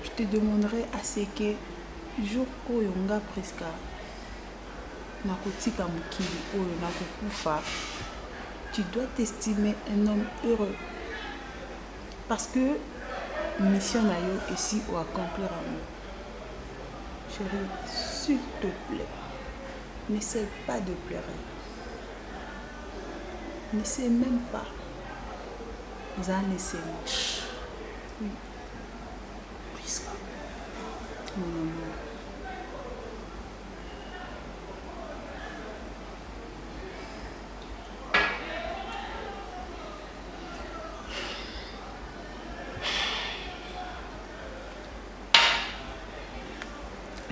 je te demanderai à ce que jour où yonga presque nakotika mokili oyo nakokufa, tu dois t'estimer un homme heureux parce que mission na yo ici ou accomplir amour. Chérie, s'il te plaît, n'essaie pas de pleurer. N'essaie même pas. Vous en laissez moi. Oui. Prisca. Mon amour.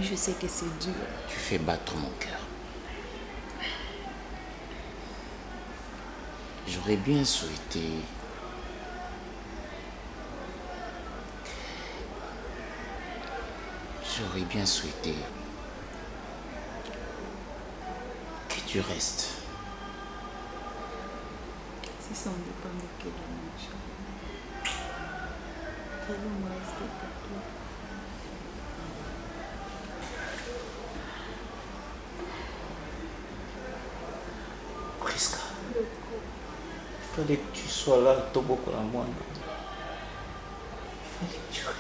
Je sais que c'est dur. Tu fais battre mon cœur. J'aurais bien souhaité que tu restes. Si ça ne dépend que de moi, fais-le-moi rester pour toi. Prisca, il fallait que tu sois là, Toboko la moi. Il fallait que tu restes.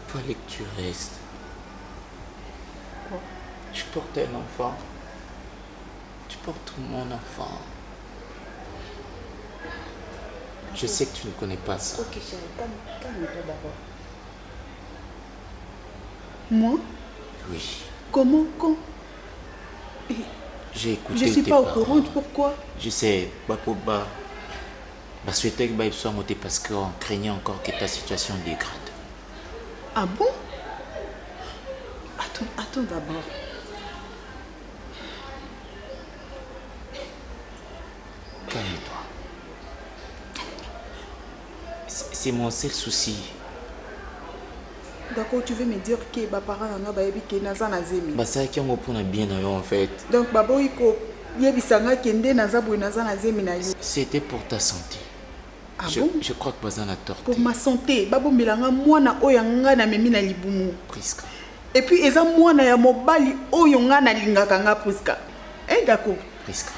Il fallait que tu restes. Quoi? Tu portes un enfant. Tu portes mon enfant. Je sais que tu ne connais pas ça. Ok, chérie, calme-toi d'abord. Moi? Oui. Comment? Quand? J'ai écouté. Je ne suis tes pas au parents. courant, pourquoi? Je sais, Bakoba. Je souhaitais que tu sois monté parce qu'on craignait encore que ta situation dégrade. Ah bon? Attends d'abord. Calme-toi. C'est mon seul souci. D'accord, tu veux me dire que mes parents n'ont pas été naza nazemi. Ça qui ont pour bien en fait. Donc babo iko yebisanga kende naza boy naza nazemi na yo. C'était pour ta santé. Ah bon? Je crois que Bazan a tort. Pour ma santé, babo milanga mwana oyo nga na memi na libumu. Prisca. Et puis eza mwana ya mobali oyo nga na lingaka nga Prisca. Eh d'accord. Prisca.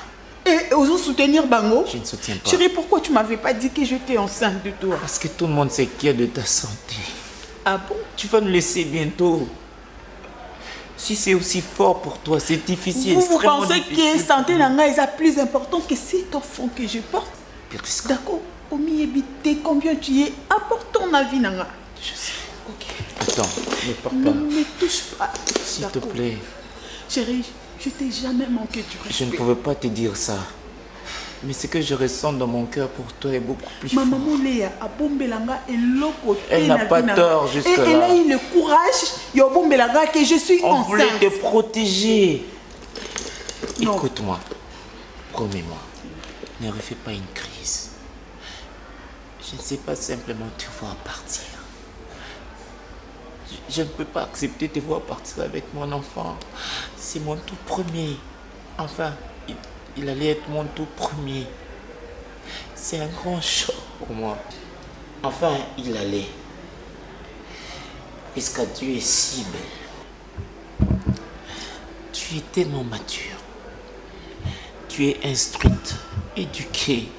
Et osons soutenir Bango. Je ne soutiens pas. Chérie, pourquoi tu m'avais pas dit que j'étais enceinte de toi? Parce que tout le monde s'inquiète de ta santé. Ah bon? Tu vas nous laisser bientôt. Si c'est aussi fort pour toi, c'est difficile. Vous extrêmement pensez difficile. que santé nanga est plus important que cet enfant que je porte? Prisca. D'accord. Omi ebité, combien tu es important dans la vie nanga? Je sais. Ok. Attends, ne pars Ne pas. me touche pas. S'il te D'accord. plaît. Chérie, je t'ai jamais manqué du respect. Je ne pouvais pas te dire ça. Mais ce que je ressens dans mon cœur pour toi est beaucoup plus Ma fort. maman Léa a bombelanga et l'autre. Elle n'a pas tort jusque-là. Et elle a eu le courage, yo bombelanga que je suis On voulait enceinte. te protéger. Non. Écoute-moi. Promets-moi. Ne refais pas une crise. Je ne sais pas simplement te voir partir. Je ne peux pas accepter de te voir partir avec mon enfant. C'est mon tout premier. Enfin, il allait être mon tout premier. C'est un grand choc pour moi. Enfin, il allait. Puisque tu es si belle. Tu es tellement mature. Tu es instruite, éduquée.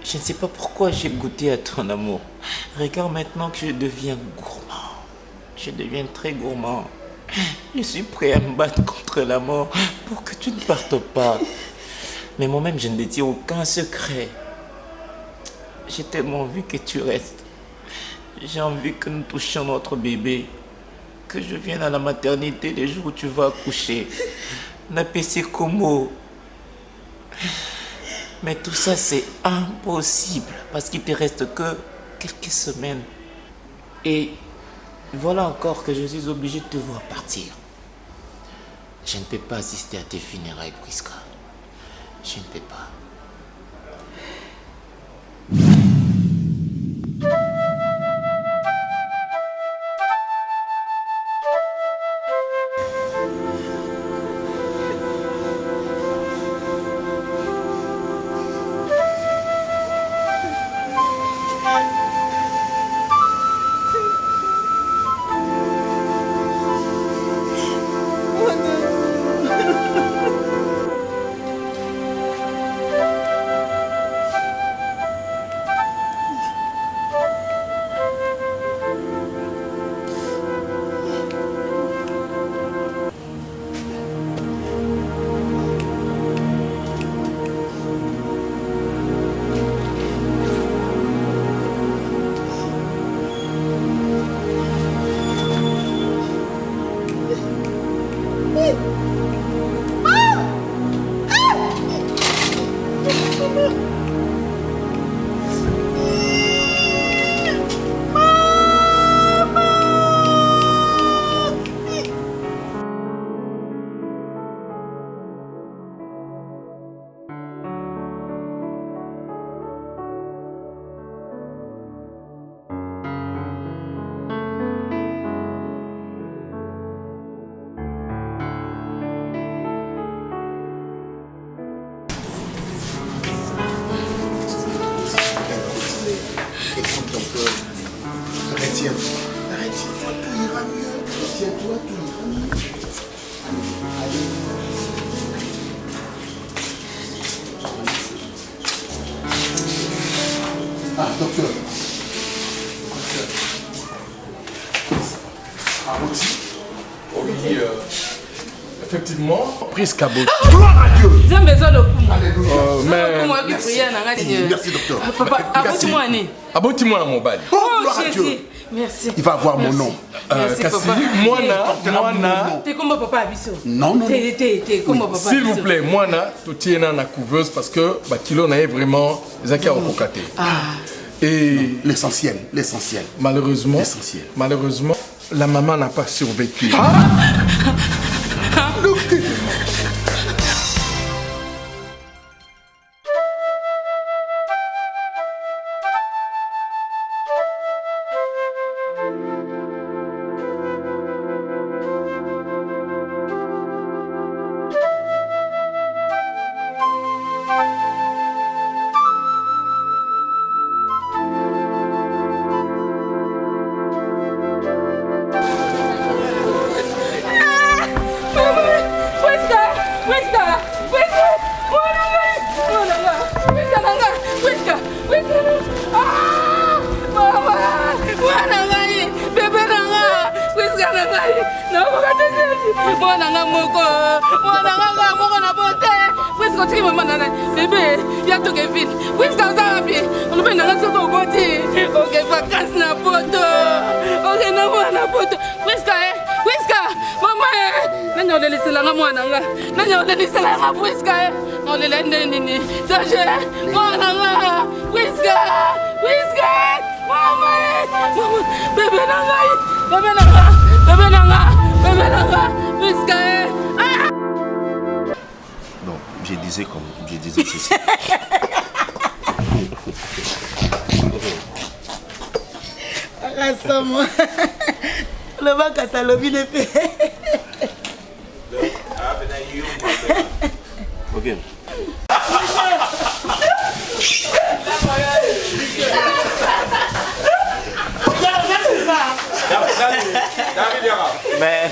Je ne sais pas pourquoi j'ai goûté à ton amour. Regarde maintenant que je deviens gourmand. Je deviens très gourmand. Je suis prêt à me battre contre la mort pour que tu ne partes pas. Mais moi-même, je ne détiens aucun secret. J'ai tellement envie que tu restes. J'ai envie que nous touchions notre bébé. Que je vienne à la maternité les jours où tu vas accoucher. N'apaiser Como. Mais tout ça, c'est impossible. Parce qu'il te reste que quelques semaines. Et voilà encore que je suis obligé de te voir partir. Je ne peux pas assister à tes funérailles, Prisca. Je ne peux pas. Retiens-toi, tout ira mieux. Retiens-toi, tout ira mieux. Ah, docteur. Aboti. Oui, effectivement, Prisca Aboti. Gloire à Dieu. Mais Merci, docteur. aboti-moi na mobali. Oh, gloire à Dieu. Merci. Il va avoir mon nom. Kasi mwana T'es comme papa Abisso. Non, non. T'es comme papa s'il vous plaît mwana totiena na couveuse parce que bakilo na ye vraiment ezaki akokoka te. Et L'essentiel, l'essentiel. malheureusement L'essentiel. la maman n'a pas survécu. mwana nga moko na bote puisque otiki mama nana bebe ya toke vite puisque ozala bien olobe nanga soki okoti oke vacances na poto oke na mwana poto puisque mama nani oleliselanga mwana nga nani oleliselanga puisque naolela nde nini sage mwana nga puisque mama bebe na ngai bebe nanga puisque Non, je disais ceci. Rassemble. Le bac à Salobi ne fait. Ok. Mais...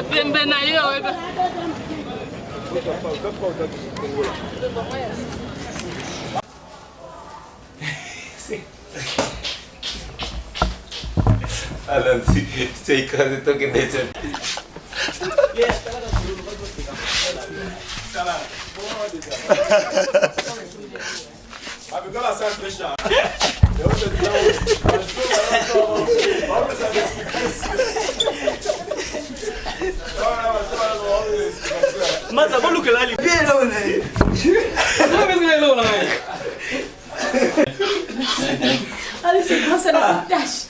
pembe na yo Alors, c'est écrasé toi qui descends. Mas agora o que lá ele vê lá, né? Não vê que lá, né? Allez, c'est bon, ça la tâche.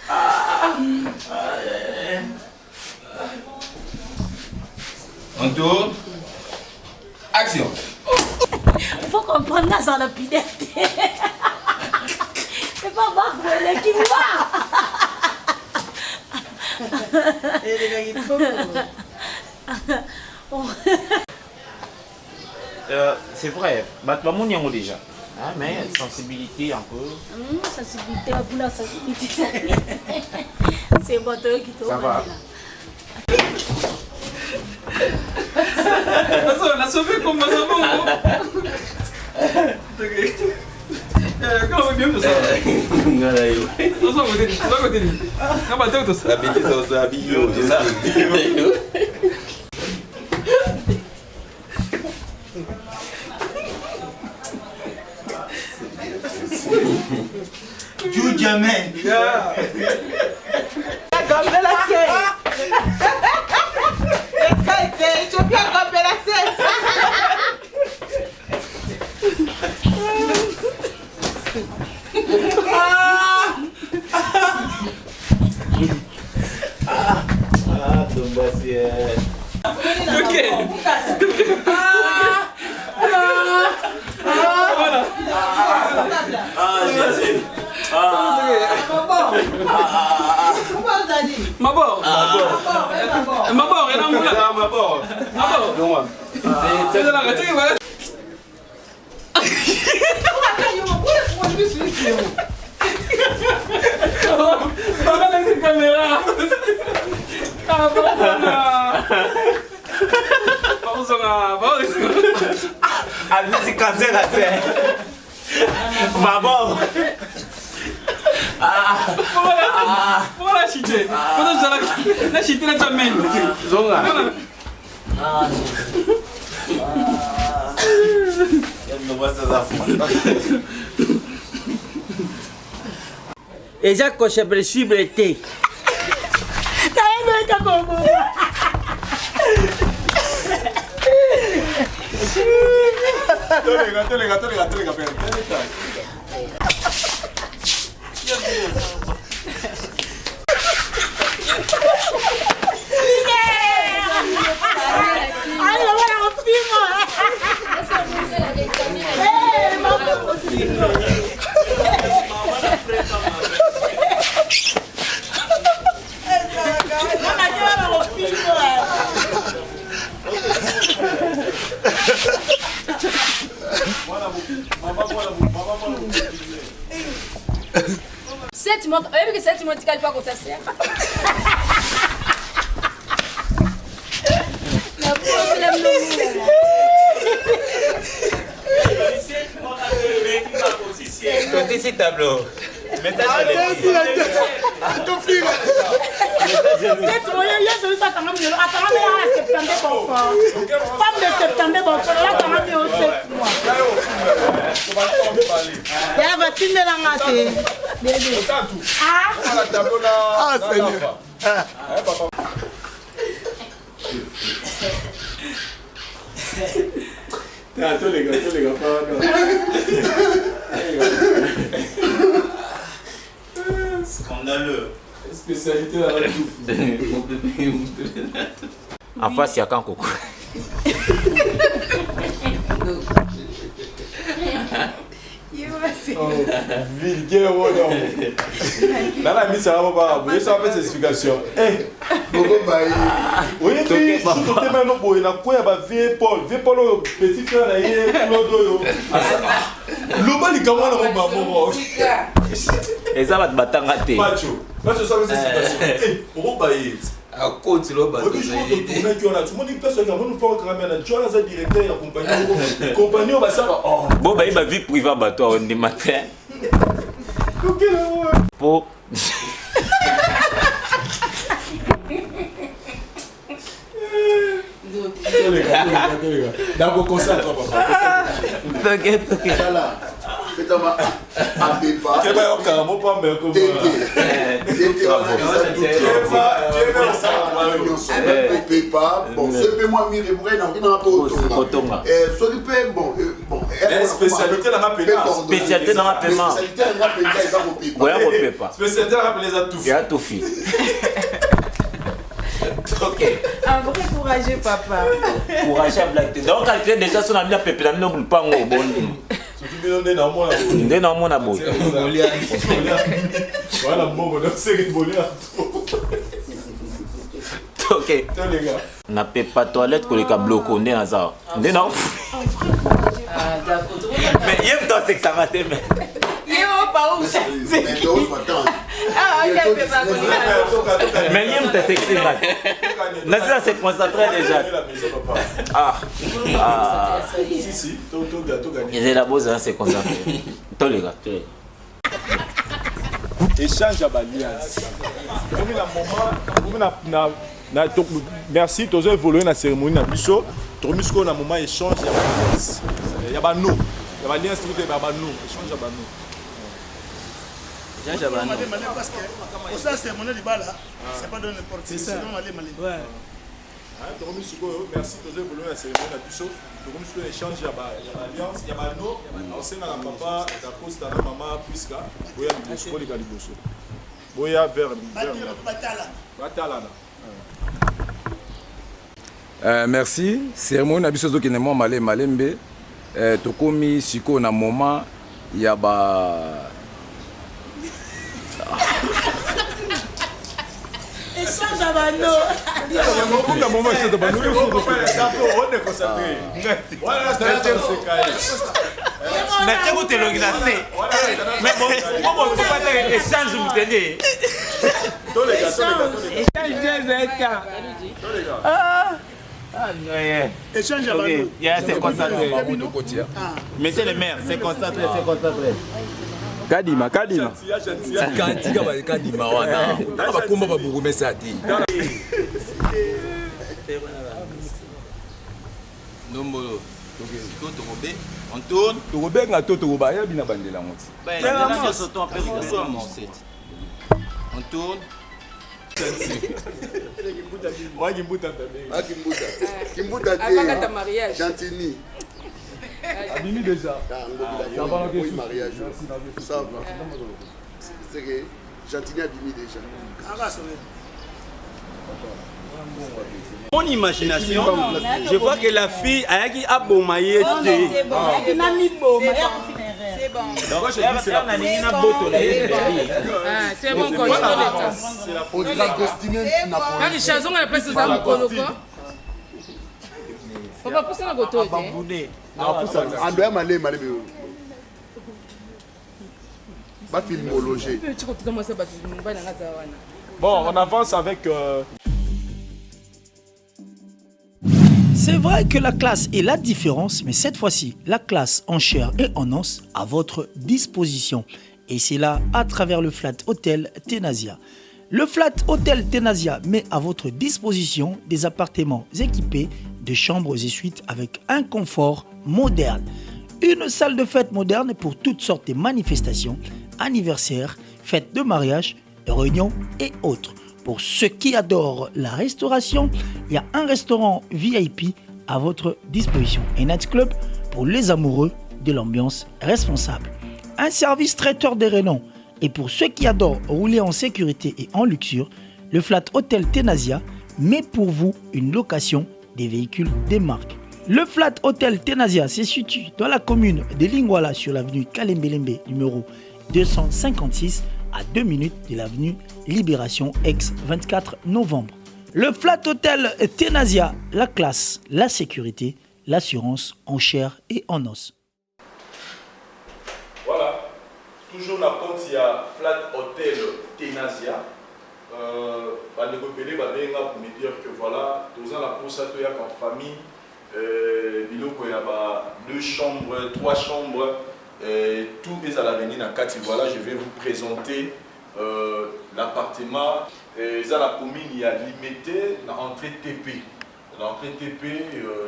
On tourne. Action. Faut comprendre là, ça la pidette. C'est pas Marc qui voit. C'est vrai, Batman y a déjà. Ah, mais sensibilité un peu. Sensibilité, pour la sensibilité. C'est bon, toi qui te Ça va. On a sauvé comme ça, bon. Comment on vient de ça? On s'en va dire. On va dire tout ça. Jamais. Et já coxa precible te. Sete motos, eu lembro que 7 motos que para acontecer. Não, ici tableau. Message à scandaleux. Spécialité à la bouffe. En face, il y a quand coucou. Vulgaire, dans la mise, ça va pas. Vous savez, c'est explication. Oui, tu es maintenant pour la quoi, vieux Paul, petit frère, l'homme, il commence à et ça va te battre en raté. Pacho, ça veut dire explication. On va bailler. À côté de l'autre, tout le monde dit que ça nous fait quand même tu as un directeur de compagnie on va ça bon bah il va vie privée à bateau on dit matin pour d'accord concentre papa t'inquiète Petama Abepa. Que va au caramo pas mais comme Pepa. Bon, ce peut moi mire pour rien dans pas autonome. Ce qui peut bon spécialité dans la paiement. Spécialité dans la paiement. Spécialité dans la paiement ça au Pepa. Ouais, au Pepa. Spécialité dans la paiement ça tout. Il y a tout fait. Ok. Un vrai courageux papa. Courageux à blague. Donc calculer déjà son ami la Pepe, la non pas au bon. Ndé na mona boy. Voilà bon c'est Bolia. OK. Na Pepa toilette ko le ka bloquer ndé na ça. Ndé na. Ah d'accord. Mais il me donne que ça va te mais. Mais il me sexy man. Nazira s'est concentré déjà. Ah. Si, tout gâteau gagné. Ils est la bose hein, c'est concentré. Tous les gars. Échange à Balias. Merci, tu as évolué dans la cérémonie dans Bisso. Tu as mis un moment échange à Balias. Il y a pas nous. Il y a pas lien structuré par nous. Échange à nous. Parce que au sein cérémonie du bal là, c'est pas dans n'importe qui. C'est non aller malé. Ouais. Merci, tu as évolué dans la cérémonie dans Bisso. Tu as mis un échange à l'alliance. Il y a pas nous. On sait dans la papa, la poste dans la maman Priska. Boya Liboso, les gars Liboso. Boya vers Batala. Merci. Cérémonie na biso qui nemo malembe. Tokomi siko na moment ya ba échange à bano. Na moment c'est de bano. On est concentré. Voilà, c'est na teko te longinace. Mais bon, comment tu vas faire échange vous tenez. Tous les gars. Échange à Bano. C'est concentré. Monsieur le maire, c'est concentré. Kadima. Kantika Kadima wana. Aba kumba ba burume sati. Nombolo. On tourne. Tourbe na totoba ya bina bandela moti. On tourne. Moi Kimbuta. Kimbuta Gentini. Abimi déjà. Ça va le mariage. Ça va. C'est que Gentini abimi déjà. Mon imagination, je vois que la fille a qui a bomaillé. C'est bon. Donc je dis c'est la C'est bon quand on dit la destinée Napoléon. les chansons on appelle ça mokolo quoi. Papa pousse na goto. Andoya malé. Ba filmologie. Bon, on avance avec C'est vrai que la classe est la différence, mais cette fois-ci, la classe en chair et en os à votre disposition. Et c'est là à travers le Flat Hotel Tenasia. Le Flat Hotel Tenasia met à votre disposition des appartements équipés de chambres et suites avec un confort moderne. Une salle de fête moderne pour toutes sortes de manifestations, anniversaires, fêtes de mariage, réunions et autres. Pour ceux qui adorent la restauration, il y a un restaurant VIP à votre disposition. Un nightclub pour les amoureux de l'ambiance responsable. Un service traiteur de renom. Et pour ceux qui adorent rouler en sécurité et en luxure, le Flat Hotel Tenasia met pour vous une location des véhicules des marques. Le Flat Hotel Tenasia se situe dans la commune de Lingwala sur l'avenue Kalembelembe numéro 256 à 2 minutes de l'avenue Libération ex-24 novembre. Le Flat Hotel Tenasia, la classe, la sécurité, l'assurance en chair et en os. Voilà, toujours la compte, il y a Flat Hotel Tenasia. Pour me dire que voilà, dans la course à toi comme famille, il y a 2 chambres, 3 chambres, tout est à l'avenir dans 4. Voilà, je vais vous présenter l'appartement. Dans la commune, il y a limité l'entrée TP. L'entrée TP,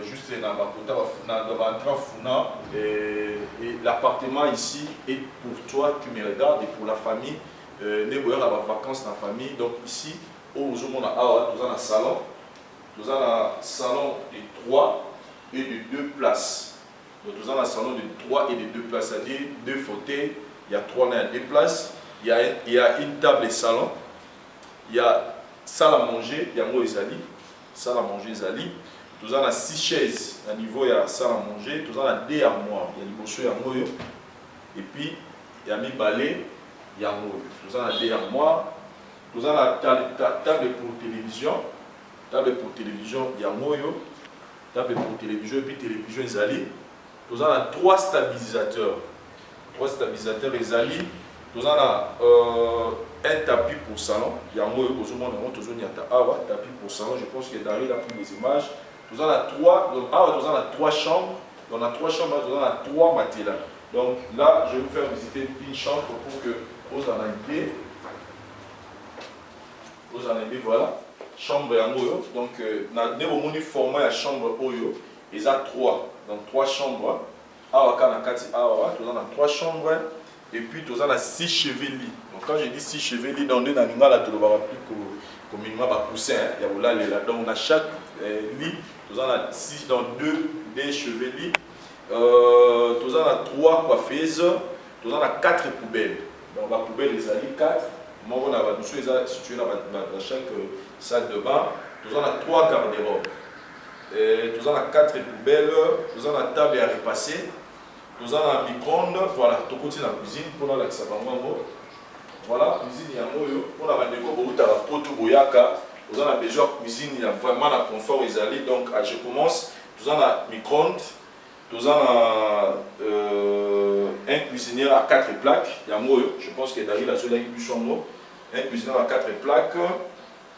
juste dans l'entrée et l'appartement ici est pour toi, tu me regardes, et pour la famille. Les vacances dans la famille. Donc ici, nous avons un salon. Nous avons un salon de 3 et de 2 places. Donc nous avons un salon de 3 et de 2 places, c'est-à-dire 2 fauteuils. Il y a 3 et 2 places. Il y a une table et salon. Il y a salle à manger, il y a moi Zali. Salle à manger Zali. Nous avons 6 chaises. À niveau, il y a salle à manger. Nous avons 2 armoires. Il y a des bourseaux, il y a moi. Et puis, il y a mes balais. Nous avons 2 armoires. Nous avons la table pour télévision. Table pour télévision, il y a Moyo. Table pour télévision et puis télévision Zali. Nous avons 3 stabilisateurs. 3 stabilisateurs Zali. Nous avons un tapis pour salon. Il y a Moyo, tapis pour salon. Je pense que Daryl a pris les images. Nous avons 3 chambres. Dans la 3 chambres, nous avons 3 matelas. Donc là, je vais vous faire visiter une chambre pour que vous en ayez. Vous en ayez, voilà. Chambre en Oyo. Donc, nous avons formé la chambre Oyo. Il y a 3. Donc, 3 chambres. Nous avons 3 chambres. Et puis, nous avons 6 chevilles. Donc, quand je dis 6 chevilles, dans le animal, nous avons plus communément un coussin. Donc, on a chaque lit. Nous avons 6 dans 2 chevilles. Nous avons 3 coiffeuses. Nous avons 4 poubelles. Donc, la poubelle, les alliés 4. Moi, on a situé dans chaque salle de bain. Nous avons 3 garde-robes. Nous avons 4 poubelles. Nous avons la table à repasser. Nous avons un micro-ondes. Voilà, tout côté de la cuisine. Pour la voilà, la cuisine, il y a un moyo. Pour la nous avons besoin de cuisine. Il y a vraiment un confort. Donc, je commence. Nous avons un micro-ondes. Nous avons un cuisinier à 4 plaques. Il y a moi, je pense que Daryl a celui qui un cuisinier à 4 plaques.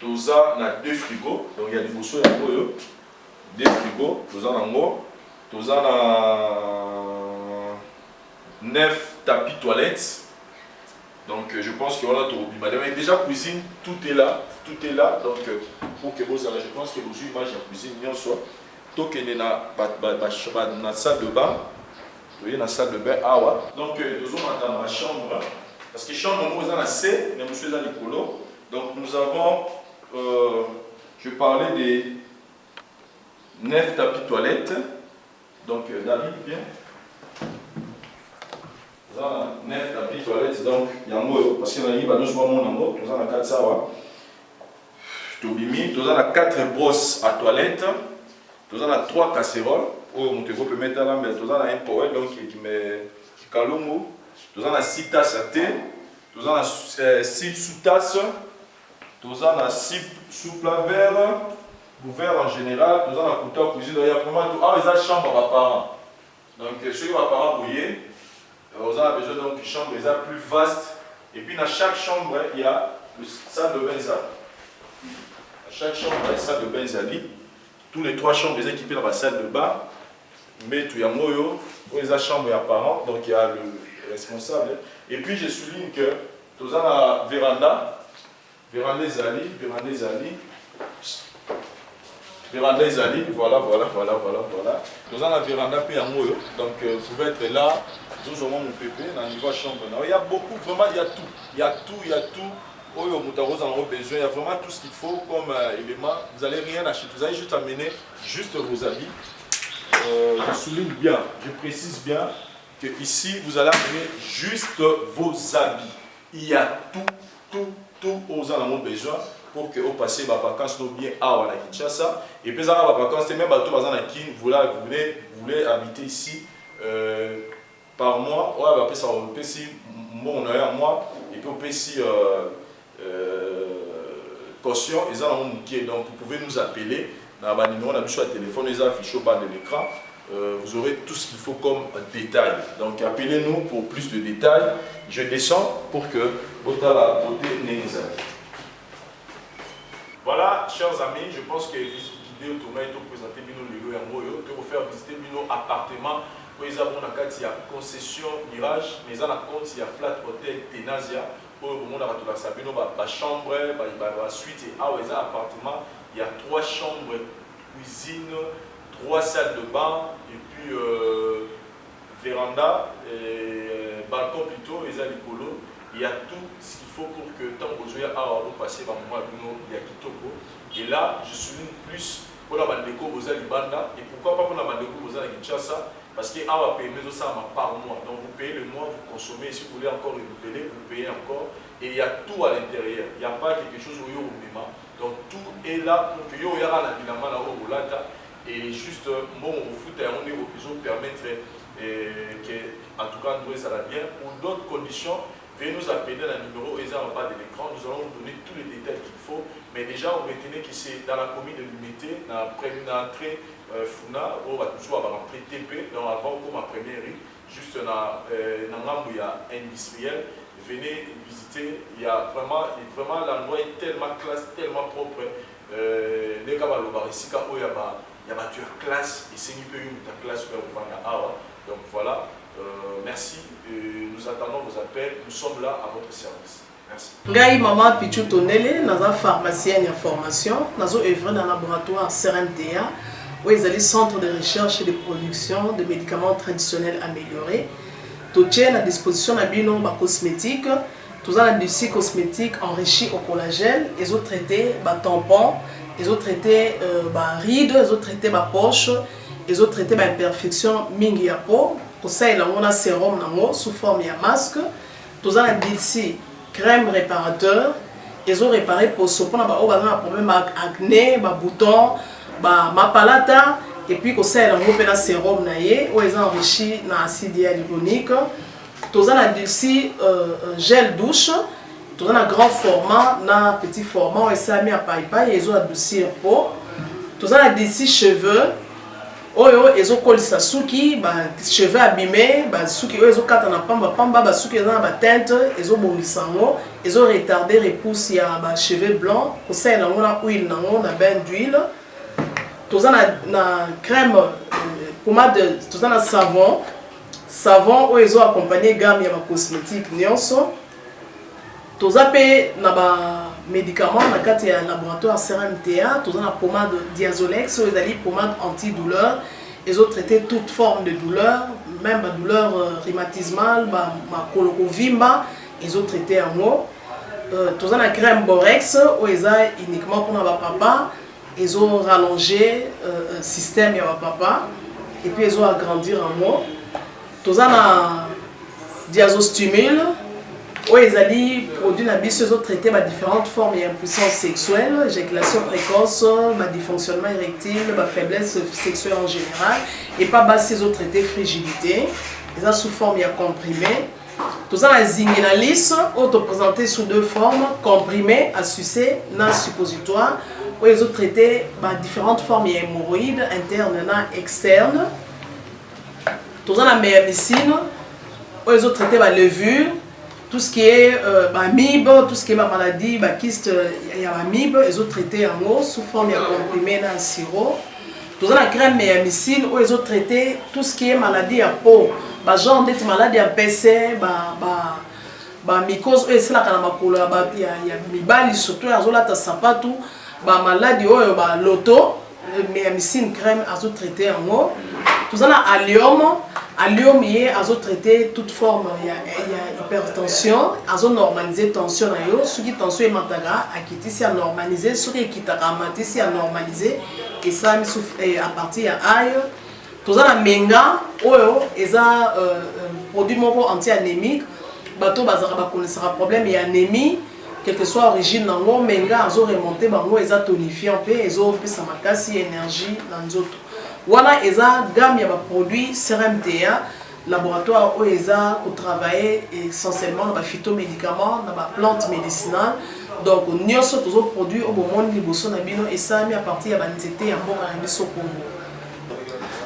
Nous avons 2 frigos. Donc il y a des bourseaux, il y a moi. 2 frigos. Nous avons 9 tapis toilettes. Donc je pense qu'on a tout oublié. Mais déjà cuisine, tout est là. Tout est là. Donc pour que vous allez, je pense que vous imaginez la cuisine, bien soit. Donc, il y a une salle de bain. Vous voyez, une salle de bain. Donc, nous sommes dans la chambre. Parce que la chambre, nous avons assez, mais nous sommes dans les colos. Donc, nous avons, je parlais des 9 tapis toilettes. Donc, David, bien. Nous avons 9 tapis toilettes. Donc, il y a un mot. Parce qu'il y a un mot. Nous avons 4 sawa. Nous avons 4 brosses à toilette. Nous avons 3 casseroles. On peut mettre là, mais nous avons un poêle qui met calongo. Nous avons 6 tasses à thé. Nous avons 6 sous-tasses. Nous avons 6 sous-plats verts. Verts en général. Nous avons un couteau à cuisine. Il y a vraiment tout. Ah, ils ont une chambre à parents. Donc, ceux qui ont parents brouillés, nous avons besoin d'une chambre plus vaste. Et puis, dans chaque chambre, il y a une salle de bain. Dans chaque chambre, il y a une salle de bain. tous les 3 chambres sont équipées dans la salle de bain. Mais tout y a moyo, les chambres et apparent, donc il y a le responsable. Et puis je souligne que nous avons la véranda, véranda Zali, voilà. Nous avons la véranda puis à moyo, donc vous pouvez être là, nous avons mon pépé, dans le niveau chambre. Il y a beaucoup, vraiment il y a tout. Oh, vous avez besoin, il y a vraiment tout ce qu'il faut comme élément. Vous n'allez rien acheter, vous allez juste amener juste vos habits. Je souligne bien, je précise bien que ici vous allez amener juste vos habits. Il y a tout aux avez besoin pour que vous passiez vos vacances bien à Kinshasa. Et puis, vos vacances, même à Kin, vous voulez habiter ici par mois. Ouais, après ça, on peut ici, bon, on a un mois, et puis on peut ici caution, et ça, donc vous pouvez nous appeler. Dans le numéro, on a sur le téléphone, les affiches au bas de l'écran. Vous aurez tout ce qu'il faut comme détail. Donc appelez-nous pour plus de détails. Je descends pour que votre beauté nous aide. Voilà, chers amis, je pense que l'idée autour de présenter Bino Lelo et Moyo, de vous faire visiter Bino appartement. Vous avez une concession Mirage, mais à la compte, il y a Flat Hotel Tenasia. Pour le moment, on a une chambre, une suite et un appartement. Il y a 3 chambres, cuisine, 3 salles de bain, et puis véranda, et balcon plutôt, et l'écolo. Il y a tout ce qu'il faut pour que tant que vous ayez passer par moment il y a Kitoko. Et là, je souligne plus pour la bandeko, vous avez Banda, et pourquoi pas pour la bandeko, vous avez Kinshasa, parce qu'il y a un paiement par mois. Donc vous payez le mois, vous consommez, si vous voulez encore renouveler, vous payez encore. Et il y a tout à l'intérieur. Il n'y a pas quelque chose où il y a un paiement. Donc tout est là pour que vous ayez un bilan là où et juste bon au foot on est au besoin permettre que en tout cas nous ça va bien. Pour d'autres conditions, veuillez nous appeler dans le numéro en bas de l'écran. Nous allons vous donner tous les détails qu'il faut. Mais déjà on retenait que c'est dans la commune de l'Unité, dans la première entrée Funa, on va toujours avoir entrée TP, dans avant comme ma première rue, juste dans l'endroit où il y a industriel. Venez visiter, il y a vraiment l'endroit est tellement classe, tellement propre. Les gars, il y a une classe et c'est une classe donc voilà, merci, nous attendons vos appels, nous sommes là à votre service. Merci. Ngai maman Pichu Tonele, naza pharmacienne en formation, nazo œuvre dans le laboratoire CRMTA, où ils allaient centre de recherche et de production de médicaments traditionnels améliorés. Tout est à disposition de bino cosmétiques, tout un dossier cosmétique enrichi au collagène, ils ont traité tampons, ils ont traité rides, ils ont traité poche, ils ont traité imperfection mingi ya peau. Pour ça il a un sérum sous forme de masque, tout un dossier crème réparateur, ils ont réparé pour ce qu'on a un problème acné, boutons, mapalata. Et puis, quand ça, il y a un sérum où ils ont enrichi dans l'acide hyaluronique. Tous un gel douche, tous un grand format, un petit format, où ils ont mis à paille, ils ont adouci un peu. Tous un cheveux, ils ont collé sa souki, cheveux abîmés, souki, ils ont quatre en pamba, souki, ils ont une teinte, ils ont bondi sango, ils ont retardé repousse, il y a cheveux blancs, pour ça, il y a une huile, un bain d'huile. Tout ça na crème pommade, tout ça na savon où ils ont accompagné gamme ya cosmétique nyonso. Tout ça pe na médicaments na kati ya laboratoire CRMTA, tout ça na pommade Diazolex, où ils allaient pommade antidouleur. Ils ont traité toute forme de douleur, même la douleur rhumatismale, ma colokovimba, ils ont traité en haut. Tout ça na crème Borex où ils ont uniquement pour na papa. Ils ont rallongé le système de papa et puis ils ont agrandi en moi. Tout ça na diazostimule où ils allaient produire ils ont traité différentes formes d'impuissance sexuelle, éjaculation précoce, dysfonctionnement érectile, faiblesse sexuelle en général et pas ils ont traité frigidité. Ils ont sous forme comprimé. Tout ça, la zinguinalis, présenté sous 2 formes, comprimé à sucer, na suppositoire, où ils ont traité différentes formes d'hémorroïdes, internes et externes. Tout ça, la méamycine, où ils ont traité la levure, tout ce qui est amibe, tout ce qui est maladie, kyste, il y a amibe, ils ont traité en eau sous forme de comprimé dans un sirop. Tous la crème et missile où ils ont traité tout ce qui est maladie à peau. Genre des maladies à PC, mycose, et c'est là qu'on a ma il y a mibali surtout, ils ont là sapatu, maladie l'auto, mais missile crème, ils ont traité en haut. Tous la allium. Allium, ils ont traité toute forme, il y a hypertension, ils ont normalisé tension, ceux qui tension est mataga, à quitter si à normaliser, ceux qui quittent à mater si à normaliser, et ça à partir de aïe. Tout ça la menga, ils ont produit anti-anémique, bateau bazara connaissera problème et anémie, quelle que soit l'origine nango, menga, ils ont remonté, ils ont tonifié un peu, ils ont plus samakasi énergie dans les autres. Voilà, ils ont gamme de produits CRMTA, laboratoire où ils ont travaillé essentiellement dans les phytomédicaments, dans les plantes médicinales. Donc, nous avons tous les produits au moment de l'ibosson et ça a mis à partir de l'anxiété et à bon cannabis au Congo.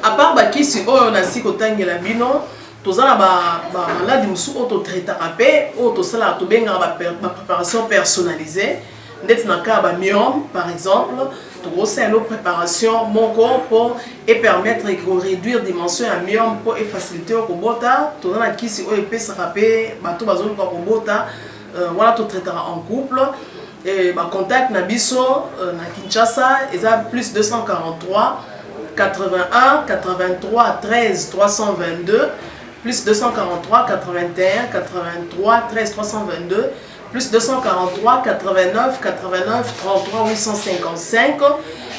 À part qui si on a si côté de la bino, tous les maladies qui sont autotraités, tous les préparation personnalisée. Dans le cas de myome, par exemple, c'est une préparation mon corps pour permettre de réduire la dimension de myome pour faciliter le robota. Tout le monde qui s'est fait se rappeler, tout le monde robota, voilà tout traitera en couple. Et contact Nabiso, na Kinshasa, ils ont plus 243 81 83 13 322 plus 243 81 83 13 322 plus 243 89 89 33 855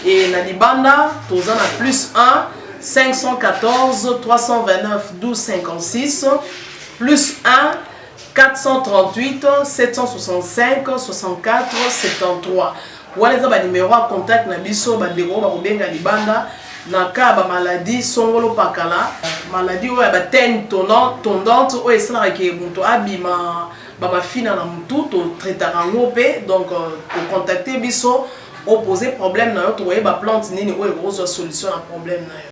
et Nalibanda, tous en a plus 1 514 329 12 56 plus 1 438 765 64 73. Voilà les numéros à contact na biso bandeko ba kobenga libanda na ka ba maladie songolo pakala maladie oya ba tene tondante oya esala ke muntu abima ba fina na mutu to traitera ngope donc pour contacter biso opposer problème na yo to ba plante nini oya ko solution na problème na yo.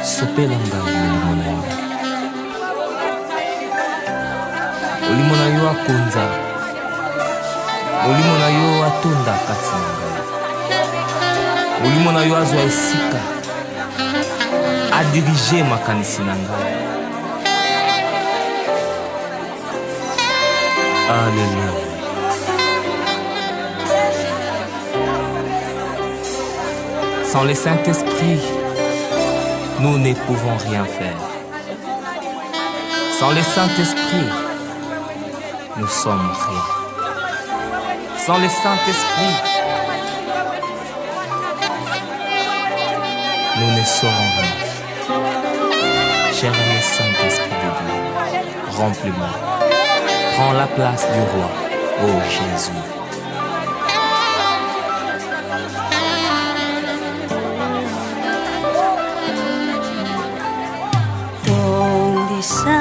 Sopelanga molimo na yo akonza molimo na yo atonda kati na ngai molimo na yo azwa esika adirige makanisi na ngai. Alléluia. Sans le Saint-Esprit, nous ne pouvons rien faire. Sans le Saint-Esprit, nous sommes rien. Sans le Saint-Esprit, nous ne serons rien. Cher le Saint-Esprit de Dieu, remplis-moi. Prends la place du roi, ô Jésus. Holy Son.